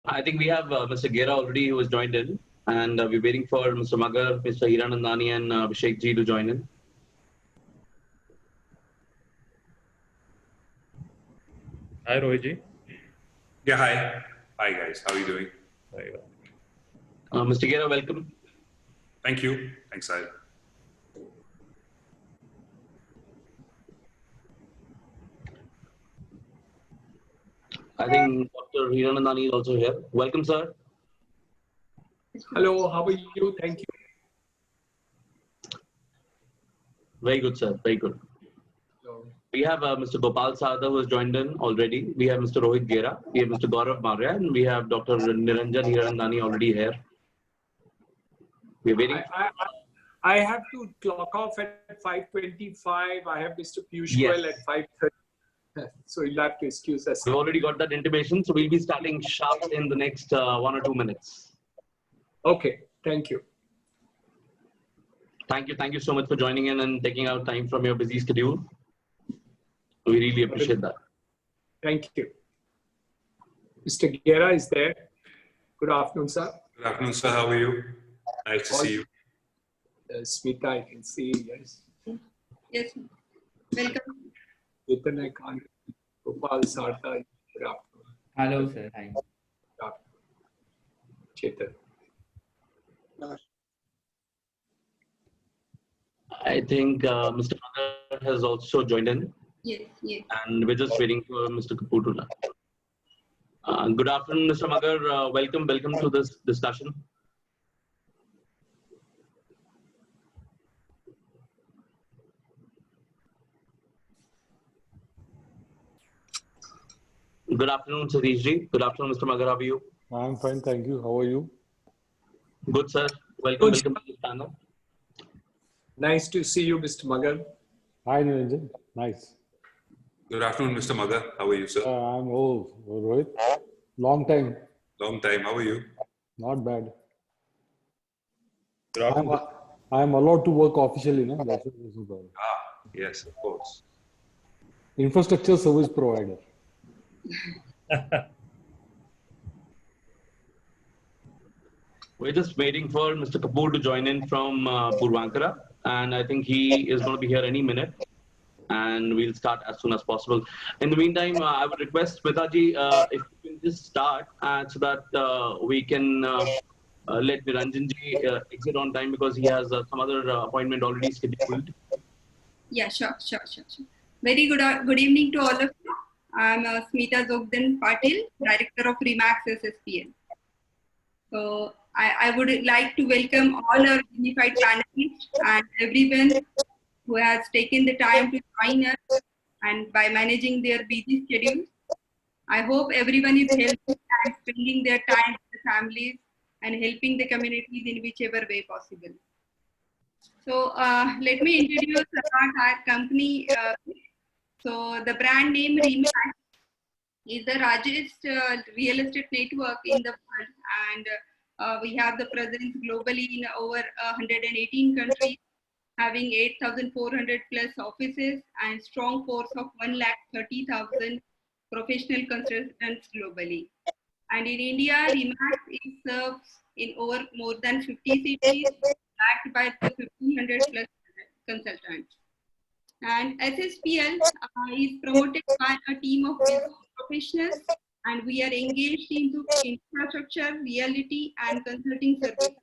I think we have Mr. Gera already who has joined in, and we're waiting for Mr. Magar, Mr. Hiranandani, and Abhishek ji to join in. Hi, Rohit ji. Yeah, hi. Hi, guys. How are you doing? Mr. Gera, welcome. Thank you. Thanks, Sahil. I think Dr. Hiranandani is also here. Welcome, sir. Hello, how are you? Thank you. Very good, sir. Very good. Hello. We have Mr. Gopal Sada who has joined in already. We have Mr. Rohit Gera. We have Mr. Gaurav Maurya, and we have Dr. Niranjan Hiranandani already here. We're waiting. I have to clock off at 5:25. I have Mr. Piyush Yes. Goyal at 5:30. So you'll have to excuse us. We've already got that intimation, so we'll be starting sharp in the next 1 or 2 minutes. Okay, thank you. Thank you. Thank you so much for joining in and taking out time from your busy schedule. We really appreciate that. Thank you. Mr. Gera is there. Good afternoon, sir. Good afternoon, sir. How are you? Nice to see you. Smita, I can see. Yes. Yes. Welcome. Chetan, I can't. Gopal Sarda. Good afternoon. Hello, sir. Hi. Good afternoon. Chetan. I think Mr. Magar has also joined in, Yes, yes. and we're just waiting for Mr. Kapoor to land. Good afternoon, Mr. Magar. Welcome to this discussion. Good afternoon, Satish ji. Good afternoon, Mr. Magar. How are you? I'm fine, thank you. How are you? Good, sir. Welcome to the panel. Nice to see you, Mr. Magar. Hi, Niranjan. Nice. Good afternoon, Mr. Magar. How are you, sir? I'm Rohit. Long time. Long time. How are you? Not bad. Good afternoon. I'm allowed to work officially, no? That's what this is about. Ah, yes, of course. Infrastructure service provider. We're just waiting for Mr. Kapoor to join in from Purvankara, and I think he is going to be here any minute. And we'll start as soon as possible. In the meantime, I would request Smitaji if you can just start so that we can let Niranjanji exit on time because he has some other appointment already scheduled. Yeah, sure. Very good evening to all of you. I'm Smita Zogdan Patil, Director of Remax SSPL. So I would like to welcome all our unified panelists and everyone who has taken the time to join us and by managing their busy schedules. I hope everyone is healthy and spending their time with the families and helping the communities in whichever way possible. So let me introduce about our company. So the brand name Remax is the largest real estate network in the world, and we have the presence globally in over 118 countries, having 8,400 plus offices and strong force of 130,000 professional consultants globally. And in India, Remax serves in over more than 50 cities, backed by the 1,500 plus consultants. And SSPL is promoted by a team of business professionals, and we are engaged into infrastructure, reality, and consulting services.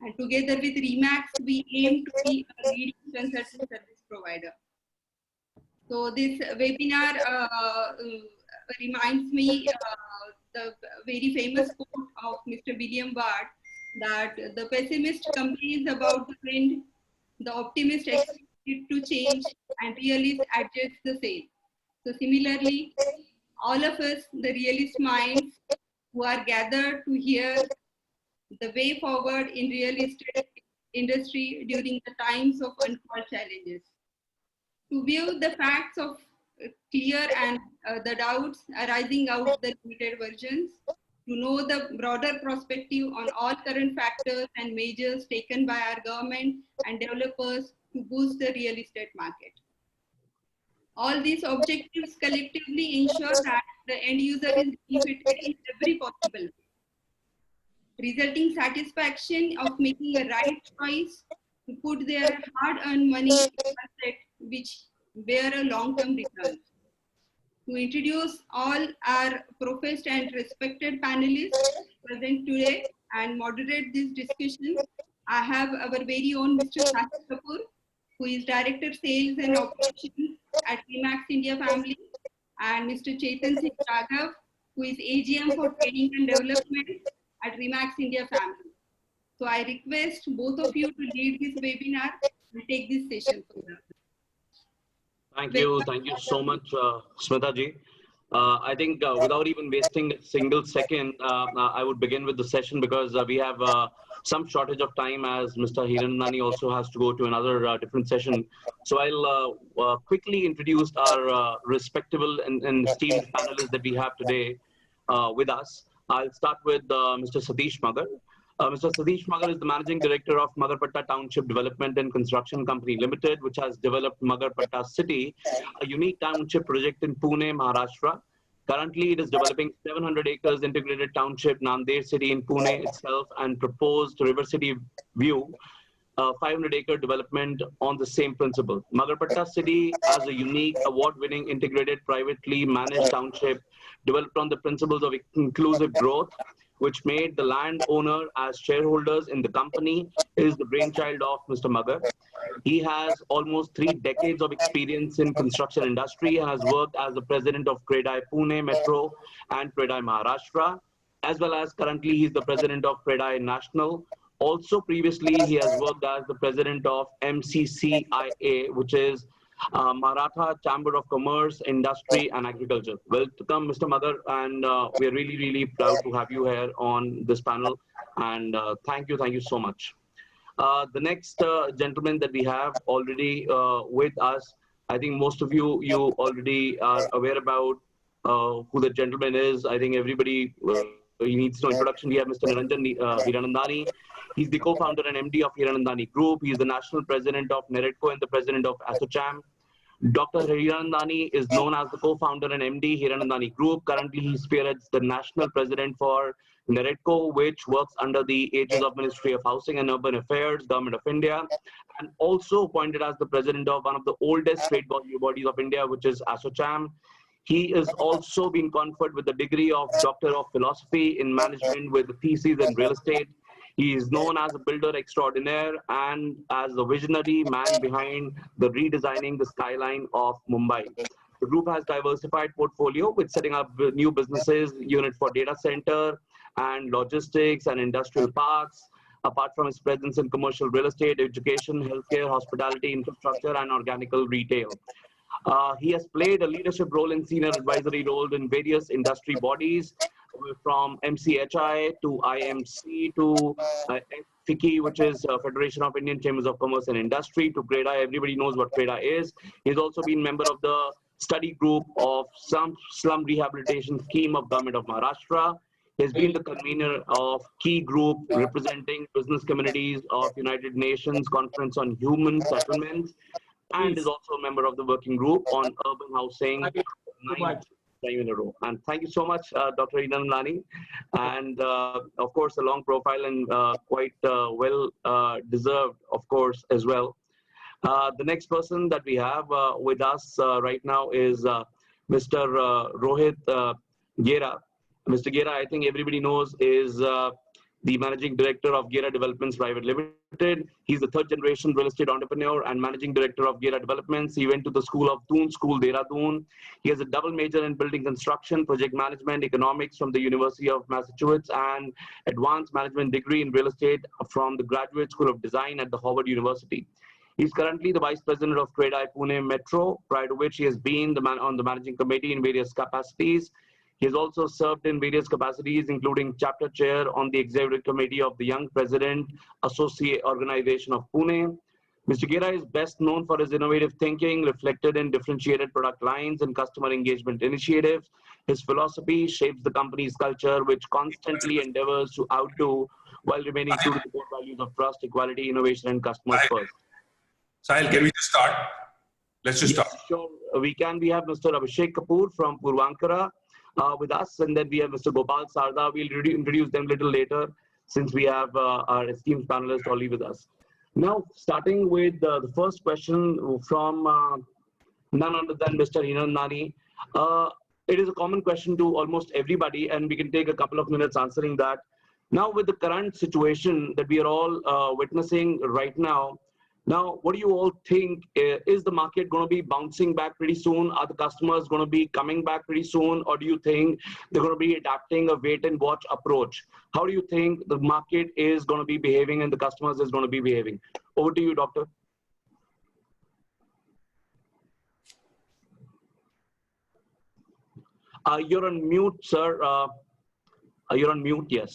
And together with Remax, we aim to be a leading consulting service provider. So this webinar reminds me the very famous quote of Mr. William Ward that the pessimist complains about the trend, the optimist expects it to change, and realist adjusts the same. So similarly, all of us, the realist minds who are gathered to hear the way forward in real estate industry during the times of untold challenges. To view the facts of clear and the doubts arising out of the limited versions, to know the broader perspective on all current factors and measures taken by our government and developers to boost the real estate market. All these objectives collectively ensure that the end user is benefited in every possible way, resulting satisfaction of making a right choice to put their hard-earned money in asset which bear a long-term return. To introduce all our professed and respected panelists present today and moderate this discussion, I have our very own Mr. Sahil Kapoor, who is Director Sales and Operations at Remax India Family, and Mr. Chetan Singh Raghav, who is AGM for Training and Development at Remax India Family. So I request both of you to lead this webinar and take this session further. Thank you so much, Smita ji. I think without even wasting a single second, I would begin with the session because we have some shortage of time as Mr. Hiranandani also has to go to another different session. So I'll quickly introduce our respectable and esteemed panelists that we have today with us. I'll start with Mr. Satish Magar. Mr. Satish Magar is the Managing Director of Magarpatta Township Development and Construction Company Limited, which has developed Magarpatta City, a unique township project in Pune, Maharashtra. Currently, it is developing 700 acres integrated township, Nanded City in Pune itself, and proposed River City View, 500-acre development on the same principle. Magarpatta City has a unique award-winning integrated privately managed township developed on the principles of inclusive growth, which made the landowner as shareholders in the company is the brainchild of Mr. Magar. He has almost 3 decades of experience in construction industry and has worked as the president of CREDAI Pune Metro and CREDAI Maharashtra, as well as currently he's the president of CREDAI National. Also previously, he has worked as the president of MCCIA, which is Maratha Chamber of Commerce, Industry and Agriculture. Welcome, Mr. Magar, and we're really, really proud to have you here on this panel. And thank you so much. The next gentleman that we have already with us, I think most of you already are aware about who the gentleman is. I think everybody he needs no introduction. We have Mr. Niranjan Hiranandani. He's the co-founder and MD of Hiranandani Group. He's the national president of NEREDCO and the president of ASSOCHAM. Dr. Hiranandani is known as the co-founder and MD Hiranandani Group. Currently, he spearheads the national president for NEREDCO, which works under the aegis of Ministry of Housing and Urban Affairs, Government of India, and also appointed as the president of one of the oldest trade bodies of India, which is ASSOCHAM. He is also been conferred with the degree of Doctor of Philosophy in Management with a thesis in real estate. He is known as a builder extraordinaire and as the visionary man behind the redesigning the skyline of Mumbai. The group has diversified portfolio with setting up new businesses, unit for data center and logistics and industrial parks, apart from his presence in commercial real estate, education, healthcare, hospitality, infrastructure, and organical retail. He has played a leadership role in senior advisory roles in various industry bodies, from MCHI to IMC to FICCI, which is Federation of Indian Chambers of Commerce and Industry, to CREDAI. Everybody knows what CREDAI is. He's also been member of the study group of some slum rehabilitation scheme of Government of Maharashtra. He has been the convener of key group representing business communities of United Nations Conference on Human Settlements, and is also a member of the working group on urban housing. 9 time in a row. And thank you so much, Dr. Hiranandani. And of course, a long profile and quite well deserved, of course, as well. The next person that we have with us right now is Mr. Rohit Gera. Mr. Gera, I think everybody knows, is the Managing Director of Gera Developments Private Limited. He's the 3rd generation real estate entrepreneur and Managing Director of Gera Developments. He went to the School of Doon School, Dehradun. He has a double major in building construction, project management, economics from the University of Massachusetts, and advanced management degree in real estate from the Graduate School of Design at the Harvard University. He's currently the Vice President of CREDAI Pune Metro, prior to which he has been on the Managing Committee in various capacities. He has also served in various capacities, including chapter chair on the executive committee of the Young President Associate Organization of Pune. Mr. Gera is best known for his innovative thinking, reflected in differentiated product lines and customer engagement initiatives. His philosophy shapes the company's culture, which constantly endeavors to outdo while remaining true to the core values of trust, equality, innovation, and customers first. Sahil, can we just start? Let's just Yes, start. sure. We can. We have Mr. Abhishek Kapoor from Purvankara with us, and then we have Mr. Gopal Sarda. We'll introduce them a little later since we have our esteemed panelists already with us. Now, starting with the first question from none other than Mr. Hinandani. It is a common question to almost everybody, and we can take a couple of minutes answering that. Now, with the current situation that we are all witnessing right now, what do you all think? Is the market going to be bouncing back pretty soon? Are the customers going to be coming back pretty soon? Or do you think they're going to be adapting a wait and watch approach? How do you think the market is going to be behaving and the customers is going to be behaving? Over to you, Doctor. You're on mute, sir. You're on mute, yes.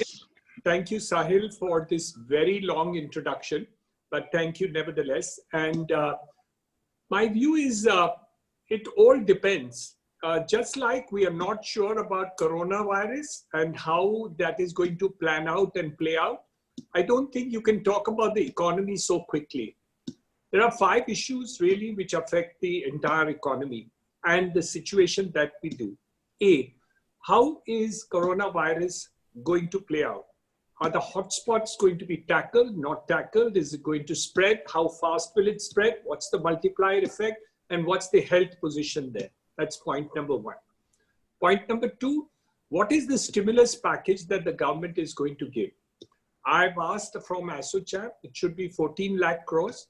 Thank you, Sahil, for this very long introduction, but thank you nevertheless. And my view is it all depends. Just like we are not sure about coronavirus and how that is going to plan out and play out, I don't think you can talk about the economy so quickly. There are 5 issues really which affect the entire economy and the situation that we do. A, how is coronavirus going to play out? Are the hotspots going to be tackled, not tackled? Is it going to spread? How fast will it spread? What's the multiplier effect? And what's the health position there? That's point number 1. Point number 2, what is the stimulus package that the government is going to give? I've asked from ASSOCHAM, it should be 14 lakh crores.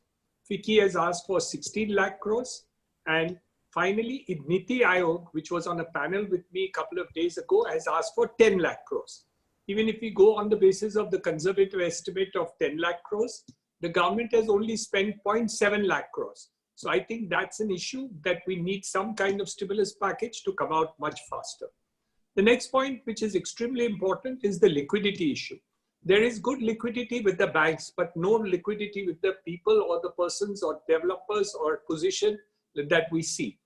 FICCI has asked for 16 lakh crores. And finally, NITI Aayog, which was on a panel with me a couple of days ago, has asked for 10 lakh crores. Even if we go on the basis of the conservative estimate of 10 lakh crores, the government has only spent 0.7 lakh crores. So I think that's an issue that we need some kind of stimulus package to come out much faster. The next point, which is extremely important, is the liquidity issue. There is good liquidity with the banks, but no liquidity with the people or the persons or developers or position that we see.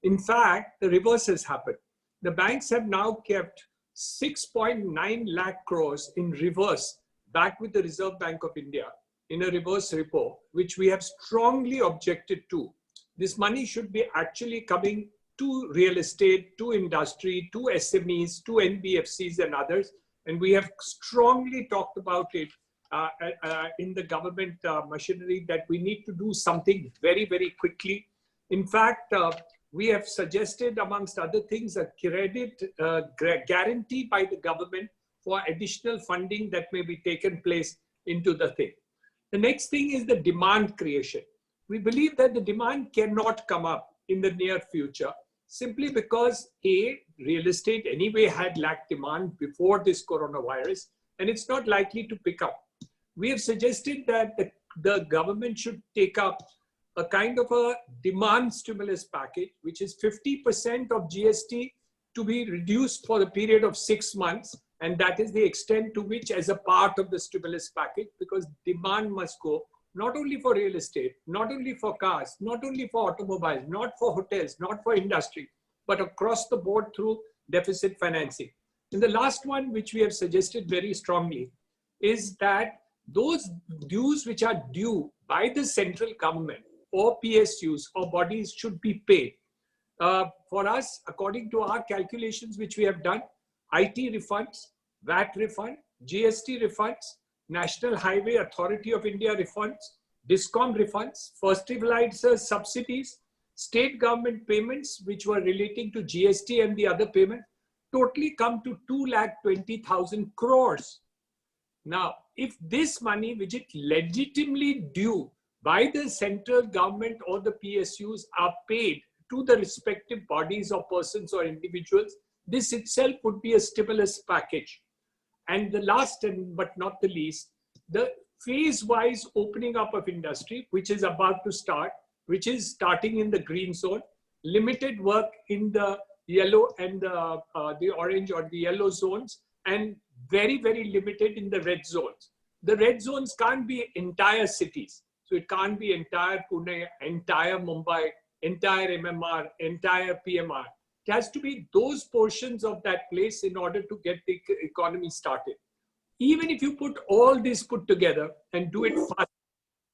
In fact, the reverse has happened. The banks have now kept 6.9 lakh crores in reverse back with the Reserve Bank of India in a reverse repo, which we have strongly objected to. This money should be actually coming to real estate, to industry, to SMEs, to NBFCs and others. And we have strongly talked about it in the government machinery that we need to do something very, very quickly. In fact, we have suggested, amongst other things, a credit guarantee by the government for additional funding that may be taken place into the thing. The next thing is the demand creation. We believe that the demand cannot come up in the near future simply because A, real estate anyway had lacked demand before this coronavirus, and it's not likely to pick up. We have suggested that the government should take up a kind of a demand stimulus package, which is 50% of GST to be reduced for the period of 6 months. And that is the extent to which, as a part of the stimulus package, because demand must go not only for real estate, not only for cars, not only for automobiles, not for hotels, not for industry, but across the board through deficit financing. And the last one, which we have suggested very strongly, is that those dues which are due by the central government or PSUs or bodies should be paid. For us, according to our calculations, which we have done, IT refunds, VAT refund, GST refunds, National Highway Authority of India refunds, DISCOM refunds, fertilizer subsidies, state government payments, which were relating to GST and the other payments, totally come to 2,20,000 crores. Now, if this money, which is legitimately due by the central government or the PSUs, are paid to the respective bodies or persons or individuals, this itself would be a stimulus package. And the last but not the least, the phase-wise opening up of industry, which is about to start, which is starting in the green zone, limited work in the yellow and the orange or the yellow zones, and very, very limited in the red zones. The red zones can't be entire cities. So it can't be entire Pune, entire Mumbai, entire MMR, entire PMR. It has to be those portions of that place in order to get the economy started. Even if you put all this put together and do it fast,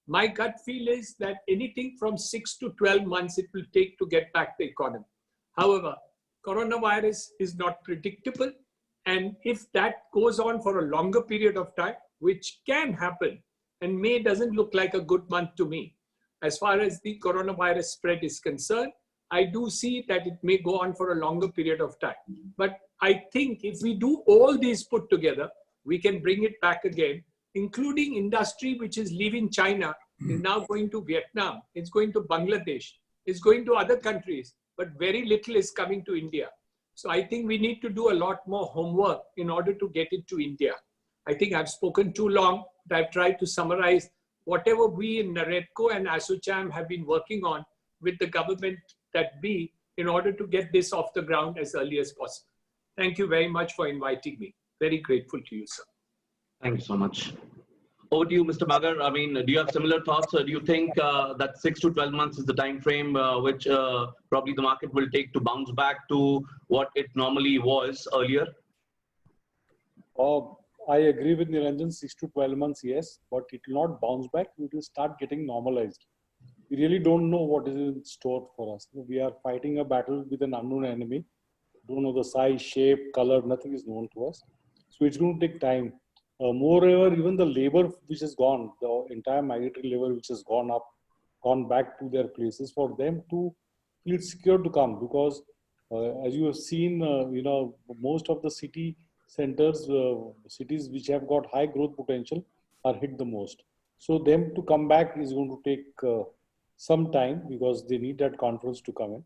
My gut feel is that anything from 6 to 12 months it will take to get back the economy. However, coronavirus is not predictable. And if that goes on for a longer period of time, which can happen, and May doesn't look like a good month to me, as far as the coronavirus spread is concerned, I do see that it may go on for a longer period of time. But I think if we do all these put together, we can bring it back again, including industry which is leaving China, is now going to Vietnam, it's going to Bangladesh, it's going to other countries, but very little is coming to India. So I think we need to do a lot more homework in order to get it to India. I think I've spoken too long, but I've tried to summarize whatever we in NAREDCO and ASSOCHAM have been working on with the government that be in order to get this off the ground as early as possible. Thank you very much for inviting me. Very grateful to you, sir. Thank you so much. Over to you, Mr. Magar. I mean, do you have similar thoughts? Or do you think that 6 to 12 months is the time frame which probably the market will take to bounce back to what it normally was earlier? I agree with Niranjan, 6 to 12 months, yes, but it will not bounce back. It will start getting normalized. We really don't know what is in store for us. We are fighting a battle with an unknown enemy. Don't know the size, shape, color, nothing is known to us. So it's going to take time. Moreover, even the labor which has gone, the entire migratory labor which has gone back to their places, for them to feel secure to come, because as you have seen, most of the city centers, cities which have got high growth potential are hit the most. So them to come back is going to take some time, because they need that confidence to come in.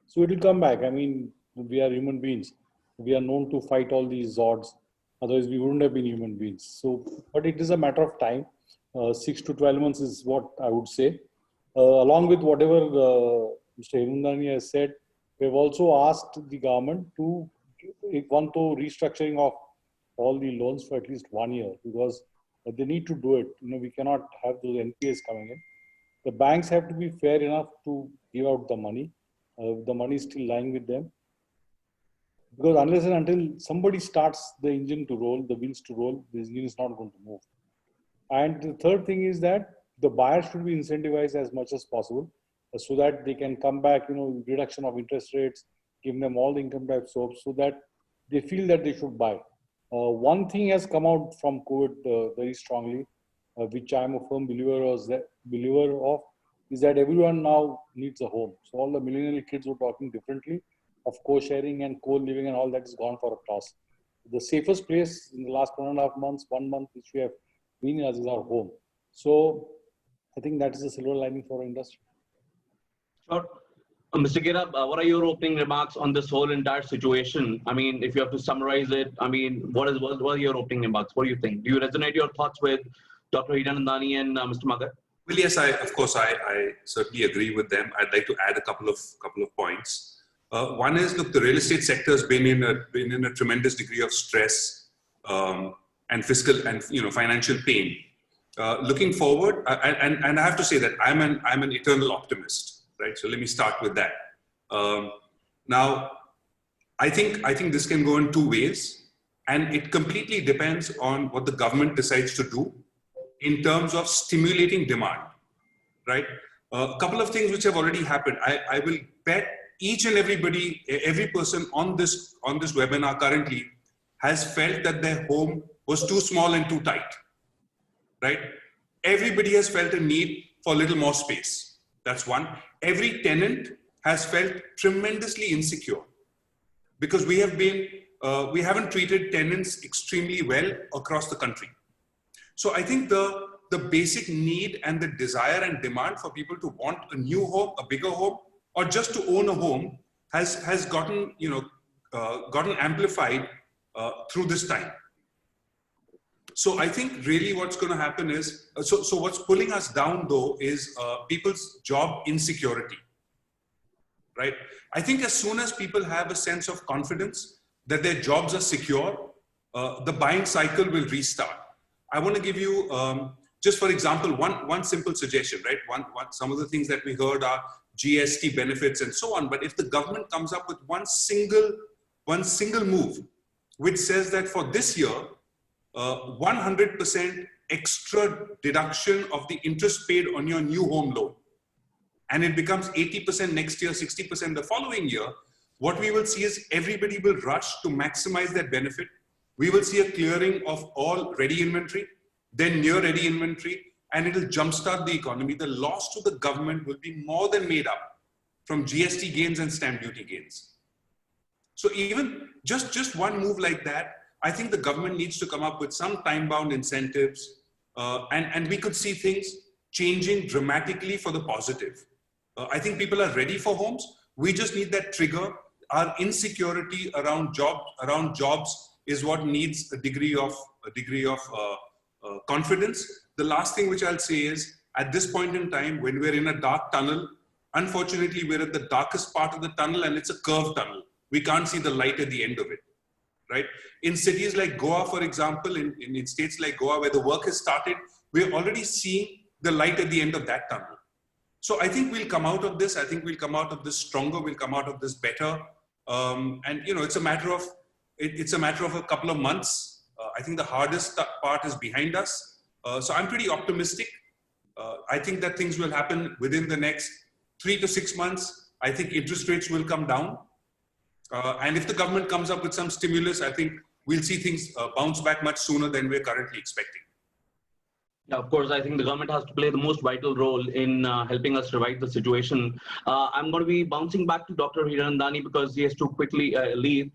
So it will come back. I mean, we are human beings. We are known to fight all these odds. Otherwise, we wouldn't have been human beings. So, but it is a matter of time. 6 to 12 months is what I would say. Along with whatever Mr. Hirundani has said, we have also asked the government to restructuring of all the loans for at least 1 year, because they need to do it. We cannot have those NPAs coming in. The banks have to be fair enough to give out the money. The money is still lying with them. Because unless and until somebody starts the engine to roll, the wheels to roll, the engine is not going to move. And the third thing is that the buyers should be incentivized as much as possible, so that they can come back, reduction of interest rates, give them all the income tax soaps, so that they feel that they should buy. One thing has come out from COVID very strongly, which I am a firm believer of, is that everyone now needs a home. So all the millennial kids were talking differently of co-sharing and co-living, and all that is gone for a toss. The safest place in the last 1.5 months, 1 month, which we have been as is our home. So I think that is a silver lining for our industry. Sure. Mr. Gira, what are your opening remarks on this whole entire situation? I mean, if you have to summarize it, I mean, what are your opening remarks? What do you think? Do you resonate your thoughts with Dr. Hirundani and Mr. Magar? Well, yes, of course, I certainly agree with them. I'd like to add a couple of points. One is, look, the real estate sector has been in a tremendous degree of stress and fiscal and financial pain. Looking forward, and I have to say that I'm an eternal optimist, right? So let me start with that. Now, I think this can go in two ways, and it completely depends on what the government decides to do in terms of stimulating demand, right? A couple of things which have already happened. I will bet each and every person on this webinar currently has felt that their home was too small and too tight, right? Everybody has felt a need for a little more space. That's one. Every tenant has felt tremendously insecure, because we haven't treated tenants extremely well across the country. So I think the basic need and the desire and demand for people to want a new home, a bigger home, or just to own a home has gotten amplified through this time. So I think really what's going to happen is, so what's pulling us down though is people's job insecurity, right? I think as soon as people have a sense of confidence that their jobs are secure, the buying cycle will restart. I want to give you, just for example, one simple suggestion, right? Some of the things that we heard are GST benefits and so on. But if the government comes up with one single move, which says that for this year, 100% extra deduction of the interest paid on your new home loan, and it becomes 80% next year, 60% the following year, what we will see is everybody will rush to maximize that benefit. We will see a clearing of all ready inventory, then near ready inventory, and it will jumpstart the economy. The loss to the government will be more than made up from GST gains and stamp duty gains. So even just one move like that, I think the government needs to come up with some time-bound incentives, and we could see things changing dramatically for the positive. I think people are ready for homes. We just need that trigger. Our insecurity around jobs is what needs a degree of confidence. The last thing which I'll say is, at this point in time, when we're in a dark tunnel, unfortunately, we're at the darkest part of the tunnel, and it's a curved tunnel. We can't see the light at the end of it, right? In cities like Goa, for example, in states like Goa, where the work has started, we're already seeing the light at the end of that tunnel. So I think we'll come out of this. I think we'll come out of this stronger. We'll come out of this better. And you know, it's a matter of a couple of months. I think the hardest part is behind us. So I'm pretty optimistic. I think that things will happen within the next 3 to 6 months. I think interest rates will come down. And if the government comes up with some stimulus, I think we'll see things bounce back much sooner than we're currently expecting. Yeah, of course, I think the government has to play the most vital role in helping us revive the situation. I'm going to be bouncing back to Dr. Hiranandani because he has to quickly leave.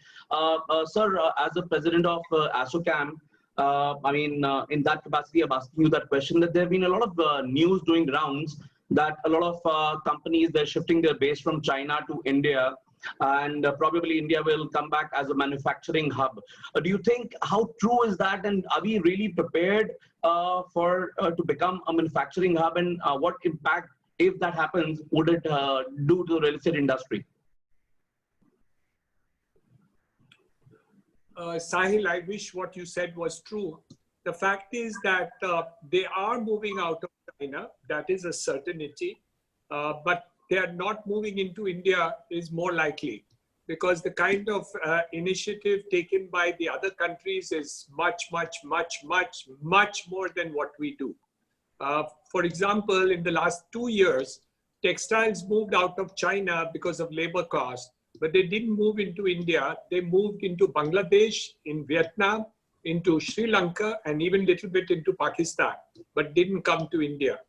Sir, as the president of ASSOCHAM, I mean, in that capacity, I'm asking you that question, that there have been a lot of news doing rounds that a lot of companies, they're shifting their base from China to India, and probably India will come back as a manufacturing hub. Do you think, how true is that, and are we really prepared to become a manufacturing hub, and what impact, if that happens, would it do to the real estate industry? Sahil, I wish what you said was true. The fact is that they are moving out of China. That is a certainty. But they are not moving into India is more likely, because the kind of initiative taken by the other countries is much more than what we do. For example, in the last 2 years, textiles moved out of China because of labor cost, but they didn't move into India. They moved into Bangladesh, in Vietnam, into Sri Lanka, and even a little bit into Pakistan, but didn't come to India.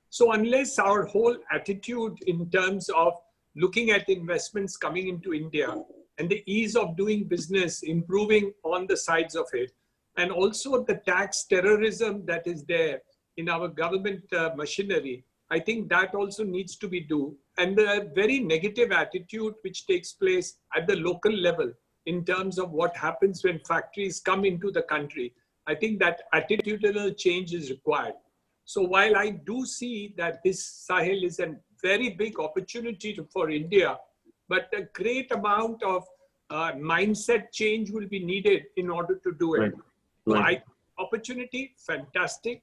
So unless our whole attitude in terms of looking at investments coming into India and the ease of doing business, improving on the sides of it, and also the tax terrorism that is there in our government machinery, I think that also needs to be done. And the very negative attitude which takes place at the local level in terms of what happens when factories come into the country, I think that attitudinal change is required. So while I do see that this, Sahil, is a very big opportunity for India, but a great amount of mindset change will be needed in order to do it. Right. Opportunity, fantastic.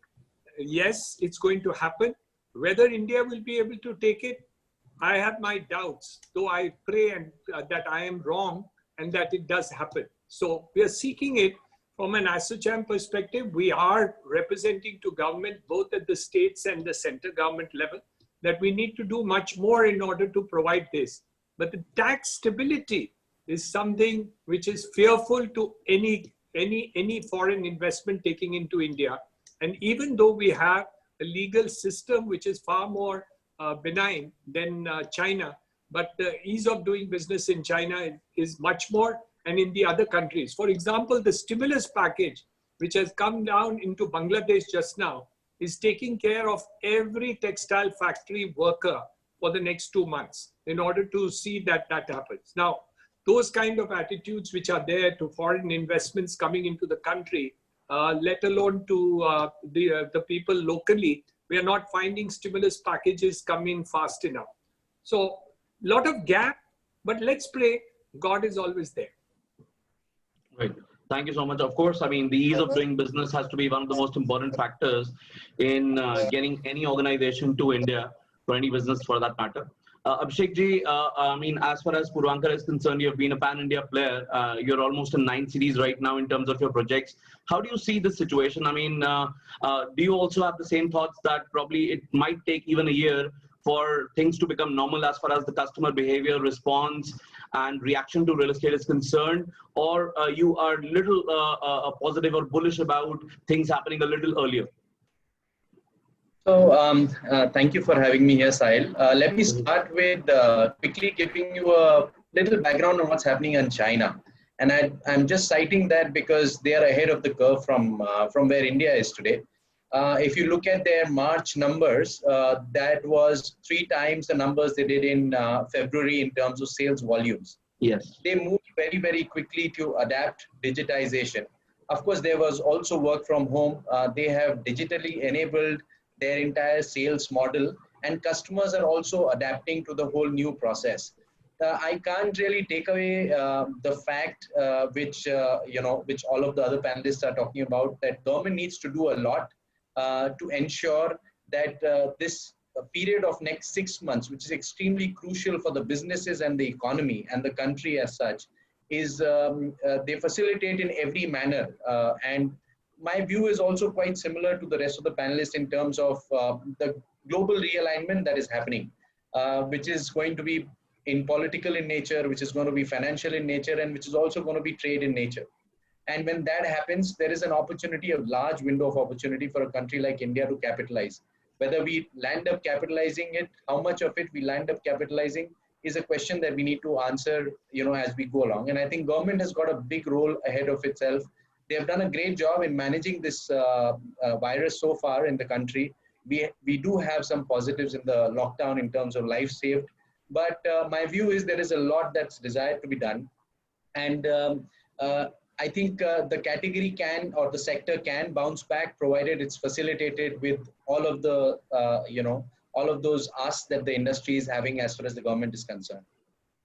Yes, it's going to happen. Whether India will be able to take it, I have my doubts, though I pray that I am wrong and that it does happen. So we are seeking it. From an ASSOCHAM perspective, we are representing to government, both at the states and the center government level, that we need to do much more in order to provide this. But the tax stability is something which is fearful to any foreign investment taking into India. And even though we have a legal system which is far more benign than China, but the ease of doing business in China is much more, and in the other countries. For example, the stimulus package, which has come down into Bangladesh just now, is taking care of every textile factory worker for the next 2 months in order to see that that happens. Now, those kind of attitudes which are there to foreign investments coming into the country, let alone to the people locally, we are not finding stimulus packages coming fast enough. So, lot of gap, but let's pray, God is always there. Right. Thank you so much. Of course, I mean, the ease of doing business has to be one of the most important factors in getting any organization to India, or any business for that matter. Abhishek ji, I mean, as far as Puravankara is concerned, you've been a pan-India player. You're almost in 9 cities right now in terms of your projects. How do you see the situation? I mean, do you also have the same thoughts that probably it might take even a year for things to become normal as far as the customer behavior, response, and reaction to real estate is concerned? Or you are little positive or bullish about things happening a little earlier? So thank you for having me here, Sahil. Let me start with quickly giving you a little background on what's happening in China. And I'm just citing that because they are ahead of the curve from where India is today. If you look at their March numbers, that was 3 times the numbers they did in February in terms of sales volumes. Yes. They moved very, very quickly to adapt digitization. Of course, there was also work from home. They have digitally enabled their entire sales model, and customers are also adapting to the whole new process. I can't really take away the fact which all of the other panelists are talking about, that government needs to do a lot to ensure that this period of next 6 months, which is extremely crucial for the businesses and the economy and the country as such, is they facilitate in every manner. And my view is also quite similar to the rest of the panelists in terms of the global realignment that is happening, which is going to be in political in nature, which is going to be financial in nature, and which is also going to be trade in nature. And when that happens, there is an opportunity, a large window of opportunity for a country like India to capitalize. Whether we land up capitalizing it, how much of it we land up capitalizing is a question that we need to answer, as we go along. And I think government has got a big role ahead of itself. They have done a great job in managing this virus so far in the country. We do have some positives in the lockdown in terms of life saved, but my view is there is a lot that's desired to be done. And I think the category can, or the sector can bounce back, provided it's facilitated with all of the, all of those asks that the industry is having as far as the government is concerned.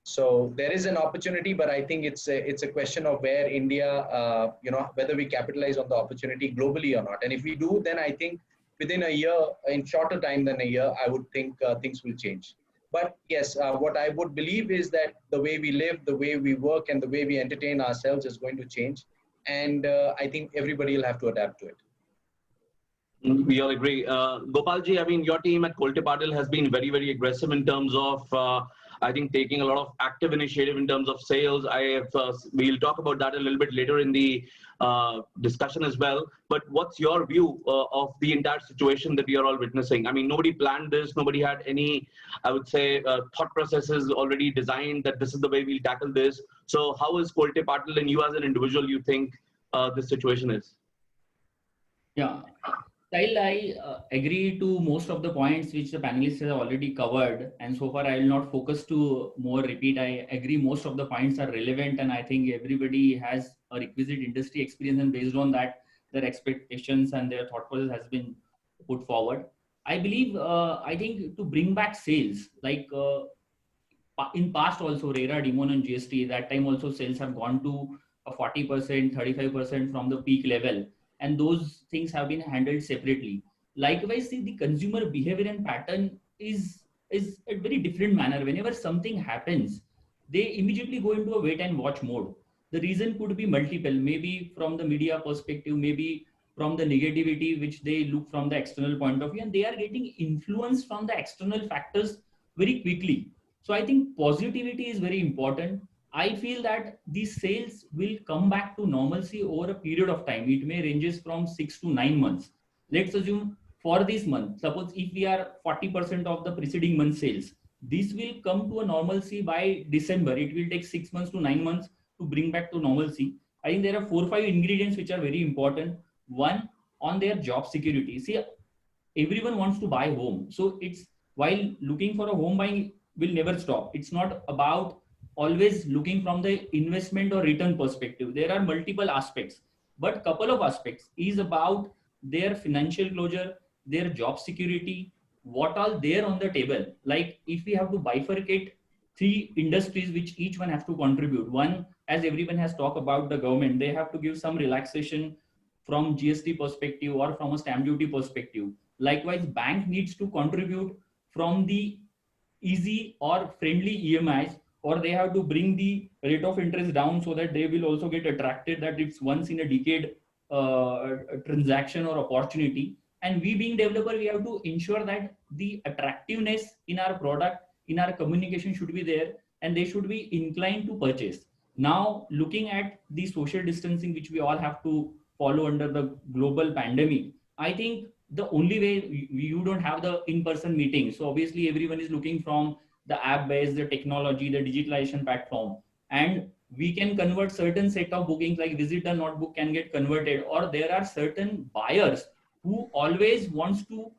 So there is an opportunity, but I think it's a question of where India, whether we capitalize on the opportunity globally or not. And if we do, then I think within a year, in shorter time than a year, I would think things will change. But yes, what I would believe is that the way we live, the way we work, and the way we entertain ourselves is going to change. And I think everybody will have to adapt to it. We all agree. Gopalji, I mean, your team at Kolte Patil has been very, very aggressive in terms of, I think, taking a lot of active initiative in terms of sales. We'll talk about that a little bit later in the discussion as well. But what's your view of the entire situation that we are all witnessing? I mean, nobody planned this. Nobody had any, I would say, thought processes already designed that this is the way we'll tackle this. So how is Kolte Patil and you as an individual, you think this situation is? Yeah. Sahil, I agree to most of the points which the panelists have already covered, and so far I will not focus to more repeat. I agree most of the points are relevant, and I think everybody has a requisite industry experience, and based on that, their expectations and their thought process has been put forward. I believe, I think to bring back sales, like in past also, RERA, DeMon and GST, that time also sales have gone to a 40%, 35% from the peak level. And those things have been handled separately. Likewise, see, the consumer behavior and pattern is a very different manner. Whenever something happens, they immediately go into a wait and watch mode. The reason could be multiple, maybe from the media perspective, maybe from the negativity which they look from the external point of view, and they are getting influenced from the external factors very quickly. So I think positivity is very important. I feel that these sales will come back to normalcy over a period of time. It may ranges from 6 to 9 months. Let's assume for this month, suppose if we are 40% of the preceding month sales, this will come to a normalcy by December. It will take 6 months to 9 months to bring back to normalcy. I think there are 4 or 5 ingredients which are very important. One, on their job security. See, everyone wants to buy home. So it's, while looking for a home buying will never stop. It's not about always looking from the investment or return perspective. There are multiple aspects, but couple of aspects is about their financial closure, their job security, what all there on the table. Like if we have to bifurcate 3 industries which each one has to contribute. One, as everyone has talked about, the government, they have to give some relaxation from GST perspective or from a stamp duty perspective. Likewise, bank needs to contribute from the easy or friendly EMIs, or they have to bring the rate of interest down so that they will also get attracted that it's once in a decade transaction or opportunity. And we being developer, we have to ensure that the attractiveness in our product, in our communication should be there, and they should be inclined to purchase. Now, looking at the social distancing, which we all have to follow under the global pandemic, I think the only way you don't have the in-person meeting. So obviously everyone is looking from the app-based, the technology, the digitalization platform, and we can convert certain set of bookings like visit a notebook can get converted, or there are certain buyers who always wants to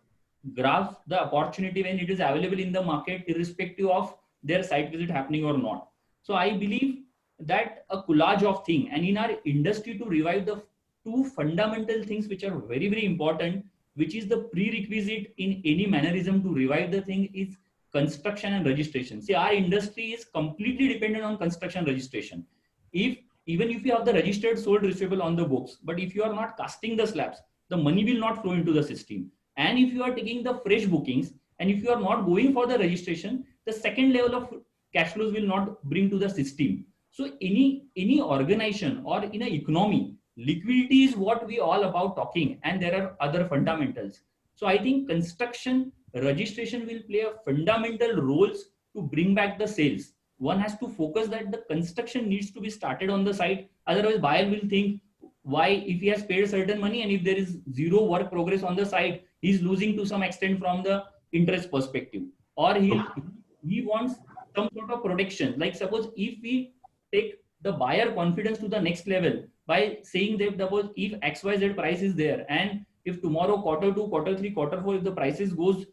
grasp the opportunity when it is available in the market, irrespective of their site visit happening or not. So I believe that a collage of things, and in our industry to revive the two fundamental things which are very, very important, which is the prerequisite in any mannerism to revive the thing, is construction and registration. See, our industry is completely dependent on construction registration. Even if you have the registered sold receivable on the books, but if you are not casting the slabs, the money will not flow into the system. And if you are taking the fresh bookings, and if you are not going for the registration, the second level of cash flows will not bring to the system. So any organization or in an economy, liquidity is what we all about talking, and there are other fundamentals. So I think construction registration will play a fundamental roles to bring back the sales. One has to focus that the construction needs to be started on the site. Otherwise, buyer will think, why, if he has paid a certain money and if there is zero work progress on the site, he's losing to some extent from the interest perspective, or he wants some sort of protection. Like suppose if we take the buyer confidence to the next level by saying that suppose if XYZ price is there, and if tomorrow Q2, Q3, Q4, if the prices goes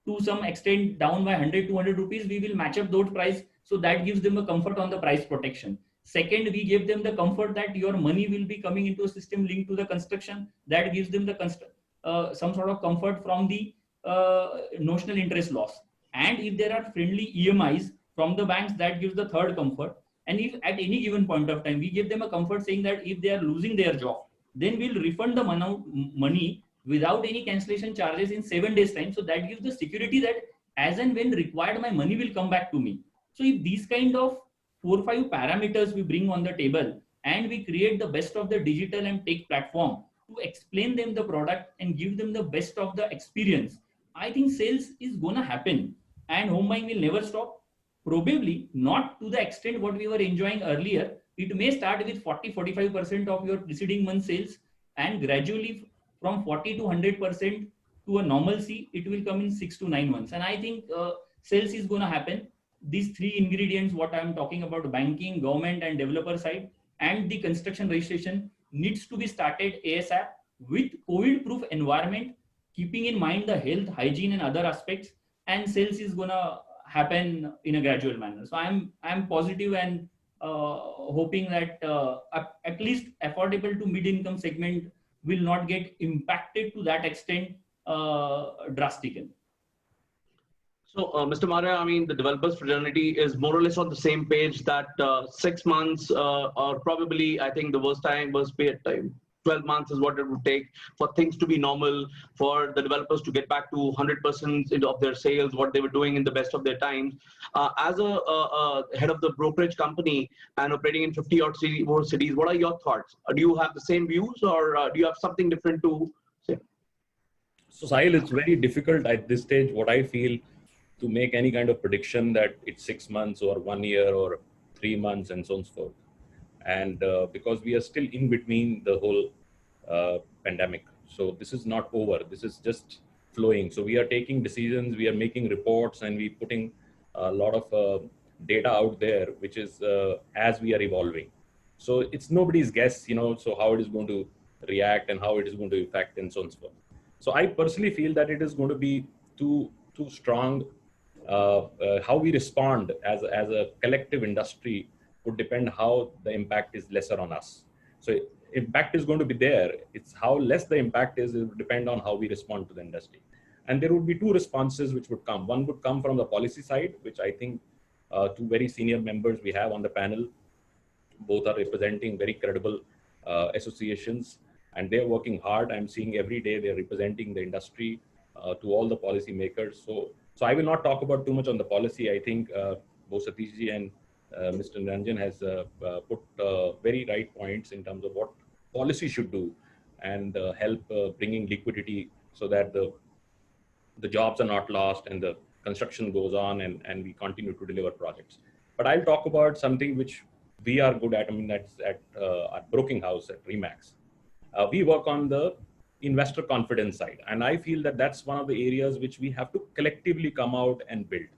to some extent down by 100, 200 rupees, we will match up those price. So that gives them a comfort on the price protection. Second, we give them the comfort that your money will be coming into a system linked to the construction. That gives them the some sort of comfort from the notional interest loss. And if there are friendly EMIs from the banks, that gives the third comfort. And if at any given point of time, we give them a comfort saying that if they are losing their job, then we'll refund the money without any cancellation charges in 7 days time. So that gives the security that as and when required, my money will come back to me. So if these kind of 4 or 5 parameters we bring on the table, and we create the best of the digital and tech platform to explain them the product and give them the best of the experience, I think sales is gonna happen and home buying will never stop. Probably not to the extent what we were enjoying earlier. It may start with 40-45% of your preceding month sales, and gradually from 40 to 100% to a normalcy, it will come in 6 to 9 months. And I think sales is going to happen. These 3 ingredients, what I'm talking about, banking, government, and developer side, and the construction registration needs to be started ASAP with COVID-proof environment, keeping in mind the health, hygiene, and other aspects. And sales is going to happen in a gradual manner. So I'm positive and hoping that at least affordable to mid-income segment will not get impacted to that extent drastically. So, Mr. Maurya, I mean, the developers fraternity is more or less on the same page that 6 months or probably, I think the worst period time, 12 months is what it would take for things to be normal, for the developers to get back to 100% of their sales, what they were doing in the best of their times. As a head of the brokerage company and operating in 50 odd more cities, what are your thoughts? Do you have the same views, or do you have something different to say? So Sahil, it's very difficult at this stage, what I feel, to make any kind of prediction that it's 6 months or 1 year or 3 months and so on and so forth. And because we are still in between the whole pandemic. So this is not over. This is just flowing. So we are taking decisions, we are making reports, and we putting a lot of data out there, which is as we are evolving. So it's nobody's guess, so how it is going to react and how it is going to affect and so on and so forth. So I personally feel that it is going to be too strong. How we respond as a collective industry would depend how the impact is lesser on us. So impact is going to be there. It's how less the impact is, it will depend on how we respond to the industry. And there would be 2 responses which would come. One would come from the policy side, which I think 2 very senior members we have on the panel, both are representing very credible associations, and they're working hard. I'm seeing every day they're representing the industry to all the policy makers. So So I will not talk about too much on the policy. I think both Satish ji and Mr. Niranjan has put very right points in terms of what policy should do and help bringing liquidity so that the jobs are not lost and the construction goes on and we continue to deliver projects. But I'll talk about something which we are good at. I mean, that's at our broking house at Remax. We work on the investor confidence side. And I feel that that's one of the areas which we have to collectively come out and build.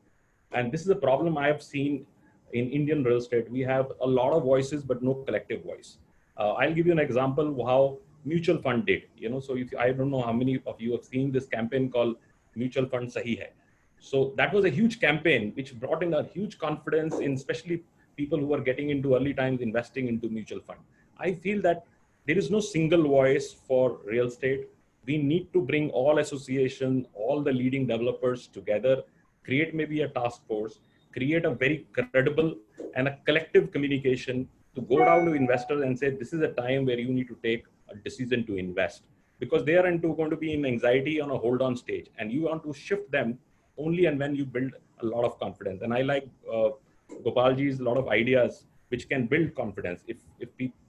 And this is a problem I have seen in Indian real estate. We have a lot of voices, but no collective voice. I'll give you an example of how mutual fund did. So if I don't know how many of you have seen this campaign called Mutual Fund Sahi Hai. So that was a huge campaign which brought in a huge confidence in especially people who are getting into early times investing into mutual fund. I feel that there is no single voice for real estate. We need to bring all associations, all the leading developers together, create maybe a task force, create a very credible and a collective communication to go down to investors and say, this is a time where you need to take a decision to invest, because they are going to be in anxiety on a hold on stage, and you want to shift them only and when you build a lot of confidence. And I like Gopalji's lot of ideas which can build confidence. If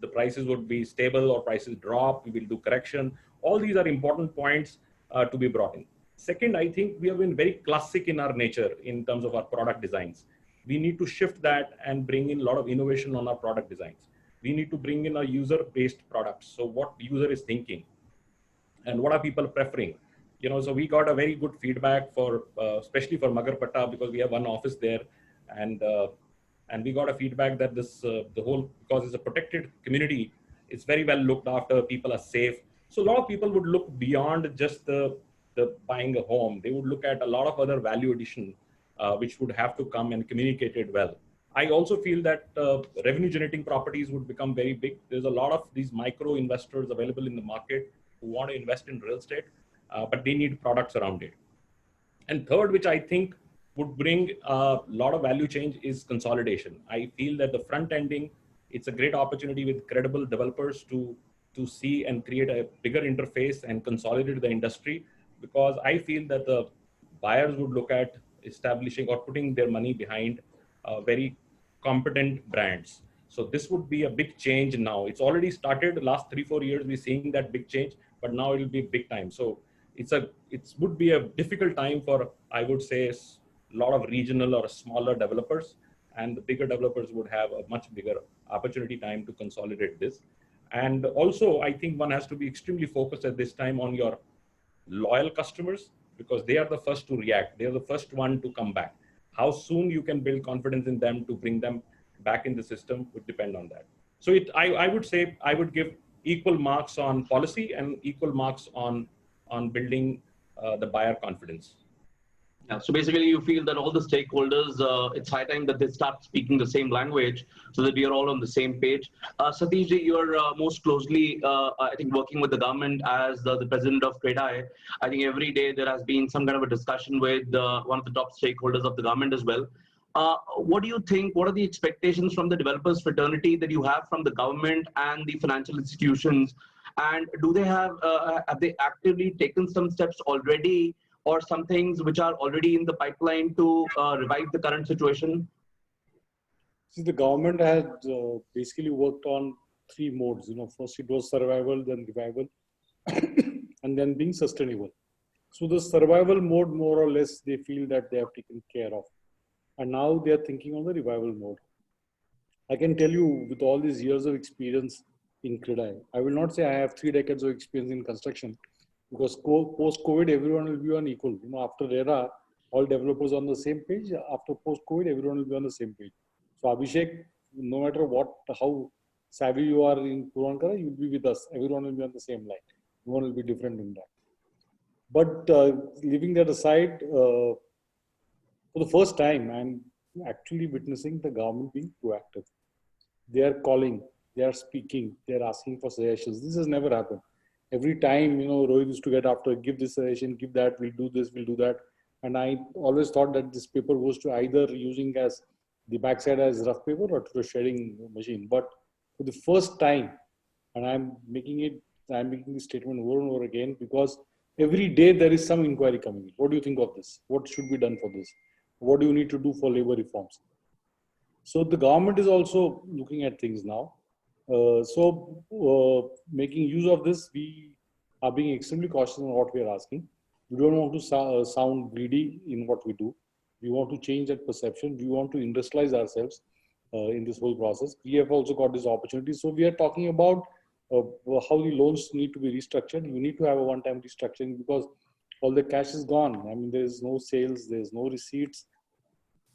the prices would be stable or prices drop, we will do correction. All these are important points to be brought in. Second, I think we have been very classic in our nature in terms of our product designs. We need to shift that and bring in a lot of innovation on our product designs. We need to bring in a user-based products. So what user is thinking and what are people preferring? So we got a very good feedback for, especially for Magarpatta, because we have one office there, and we got a feedback that this, the whole, because it's a protected community, it's very well looked after, people are safe. So a lot of people would look beyond just the buying a home. They would look at a lot of other value addition, which would have to come and communicated well. I also feel that revenue generating properties would become very big. There's a lot of these micro investors available in the market who want to invest in real estate, but they need products around it. And third, which I think would bring a lot of value change, is consolidation. I feel that the front ending, it's a great opportunity with credible developers to see and create a bigger interface and consolidate the industry, because I feel that the buyers would look at establishing or putting their money behind very competent brands. So this would be a big change now. It's already started. Last 3-4 years, we're seeing that big change, but now it will be big time. So it would be a difficult time for, I would say, a lot of regional or smaller developers, and the bigger developers would have a much bigger opportunity time to consolidate this. And also, I think one has to be extremely focused at this time on your loyal customers, because they are the first to react. They are the first one to come back. How soon you can build confidence in them to bring them back in the system would depend on that. So I would say I would give equal marks on policy and equal marks on building the buyer confidence. Yeah, so basically you feel that all the stakeholders, it's high time that they start speaking the same language so that we are all on the same page. Satish ji, you're most closely, I think, working with the government as the president of TradeEye. I think every day there has been some kind of a discussion with one of the top stakeholders of the government as well. What do you think, what are the expectations from the developers fraternity that you have from the government and the financial institutions? And do they have they actively taken some steps already, or some things which are already in the pipeline to revive the current situation? See, the government has basically worked on 3 modes. First it was survival, then revival, and then being sustainable. So the survival mode, more or less, they feel that they have taken care of. And now they are thinking on the revival mode. I can tell you, with all these years of experience in TradeEye, I will not say I have 3 decades of experience in construction, because post-COVID, everyone will be on equal. After RERA, all developers on the same page. After post-COVID, everyone will be on the same page. So Abhishek, no matter how savvy you are in Puravankara, you'll be with us. Everyone will be on the same line. No one will be different in that. But leaving that aside, for the first time, I'm actually witnessing the government being proactive. They are calling, they are speaking, they are asking for suggestions. This has never happened. Every time, Rohit used to get after, give this suggestion, give that, we'll do this, we'll do that. And I always thought that this paper was to either using as the backside as rough paper or to a shredding machine. But for the first time, and I'm making this statement over and over again, because every day there is some inquiry coming in. What do you think of this? What should be done for this? What do you need to do for labor reforms? So the government is also looking at things now. Making use of this, we are being extremely cautious on what we are asking. We don't want to sound greedy in what we do. We want to change that perception. We want to industrialize ourselves in this whole process. We have also got this opportunity. So we are talking about how the loans need to be restructured. You need to have a one-time restructuring because all the cash is gone. I mean, there's no sales, there's no receipts.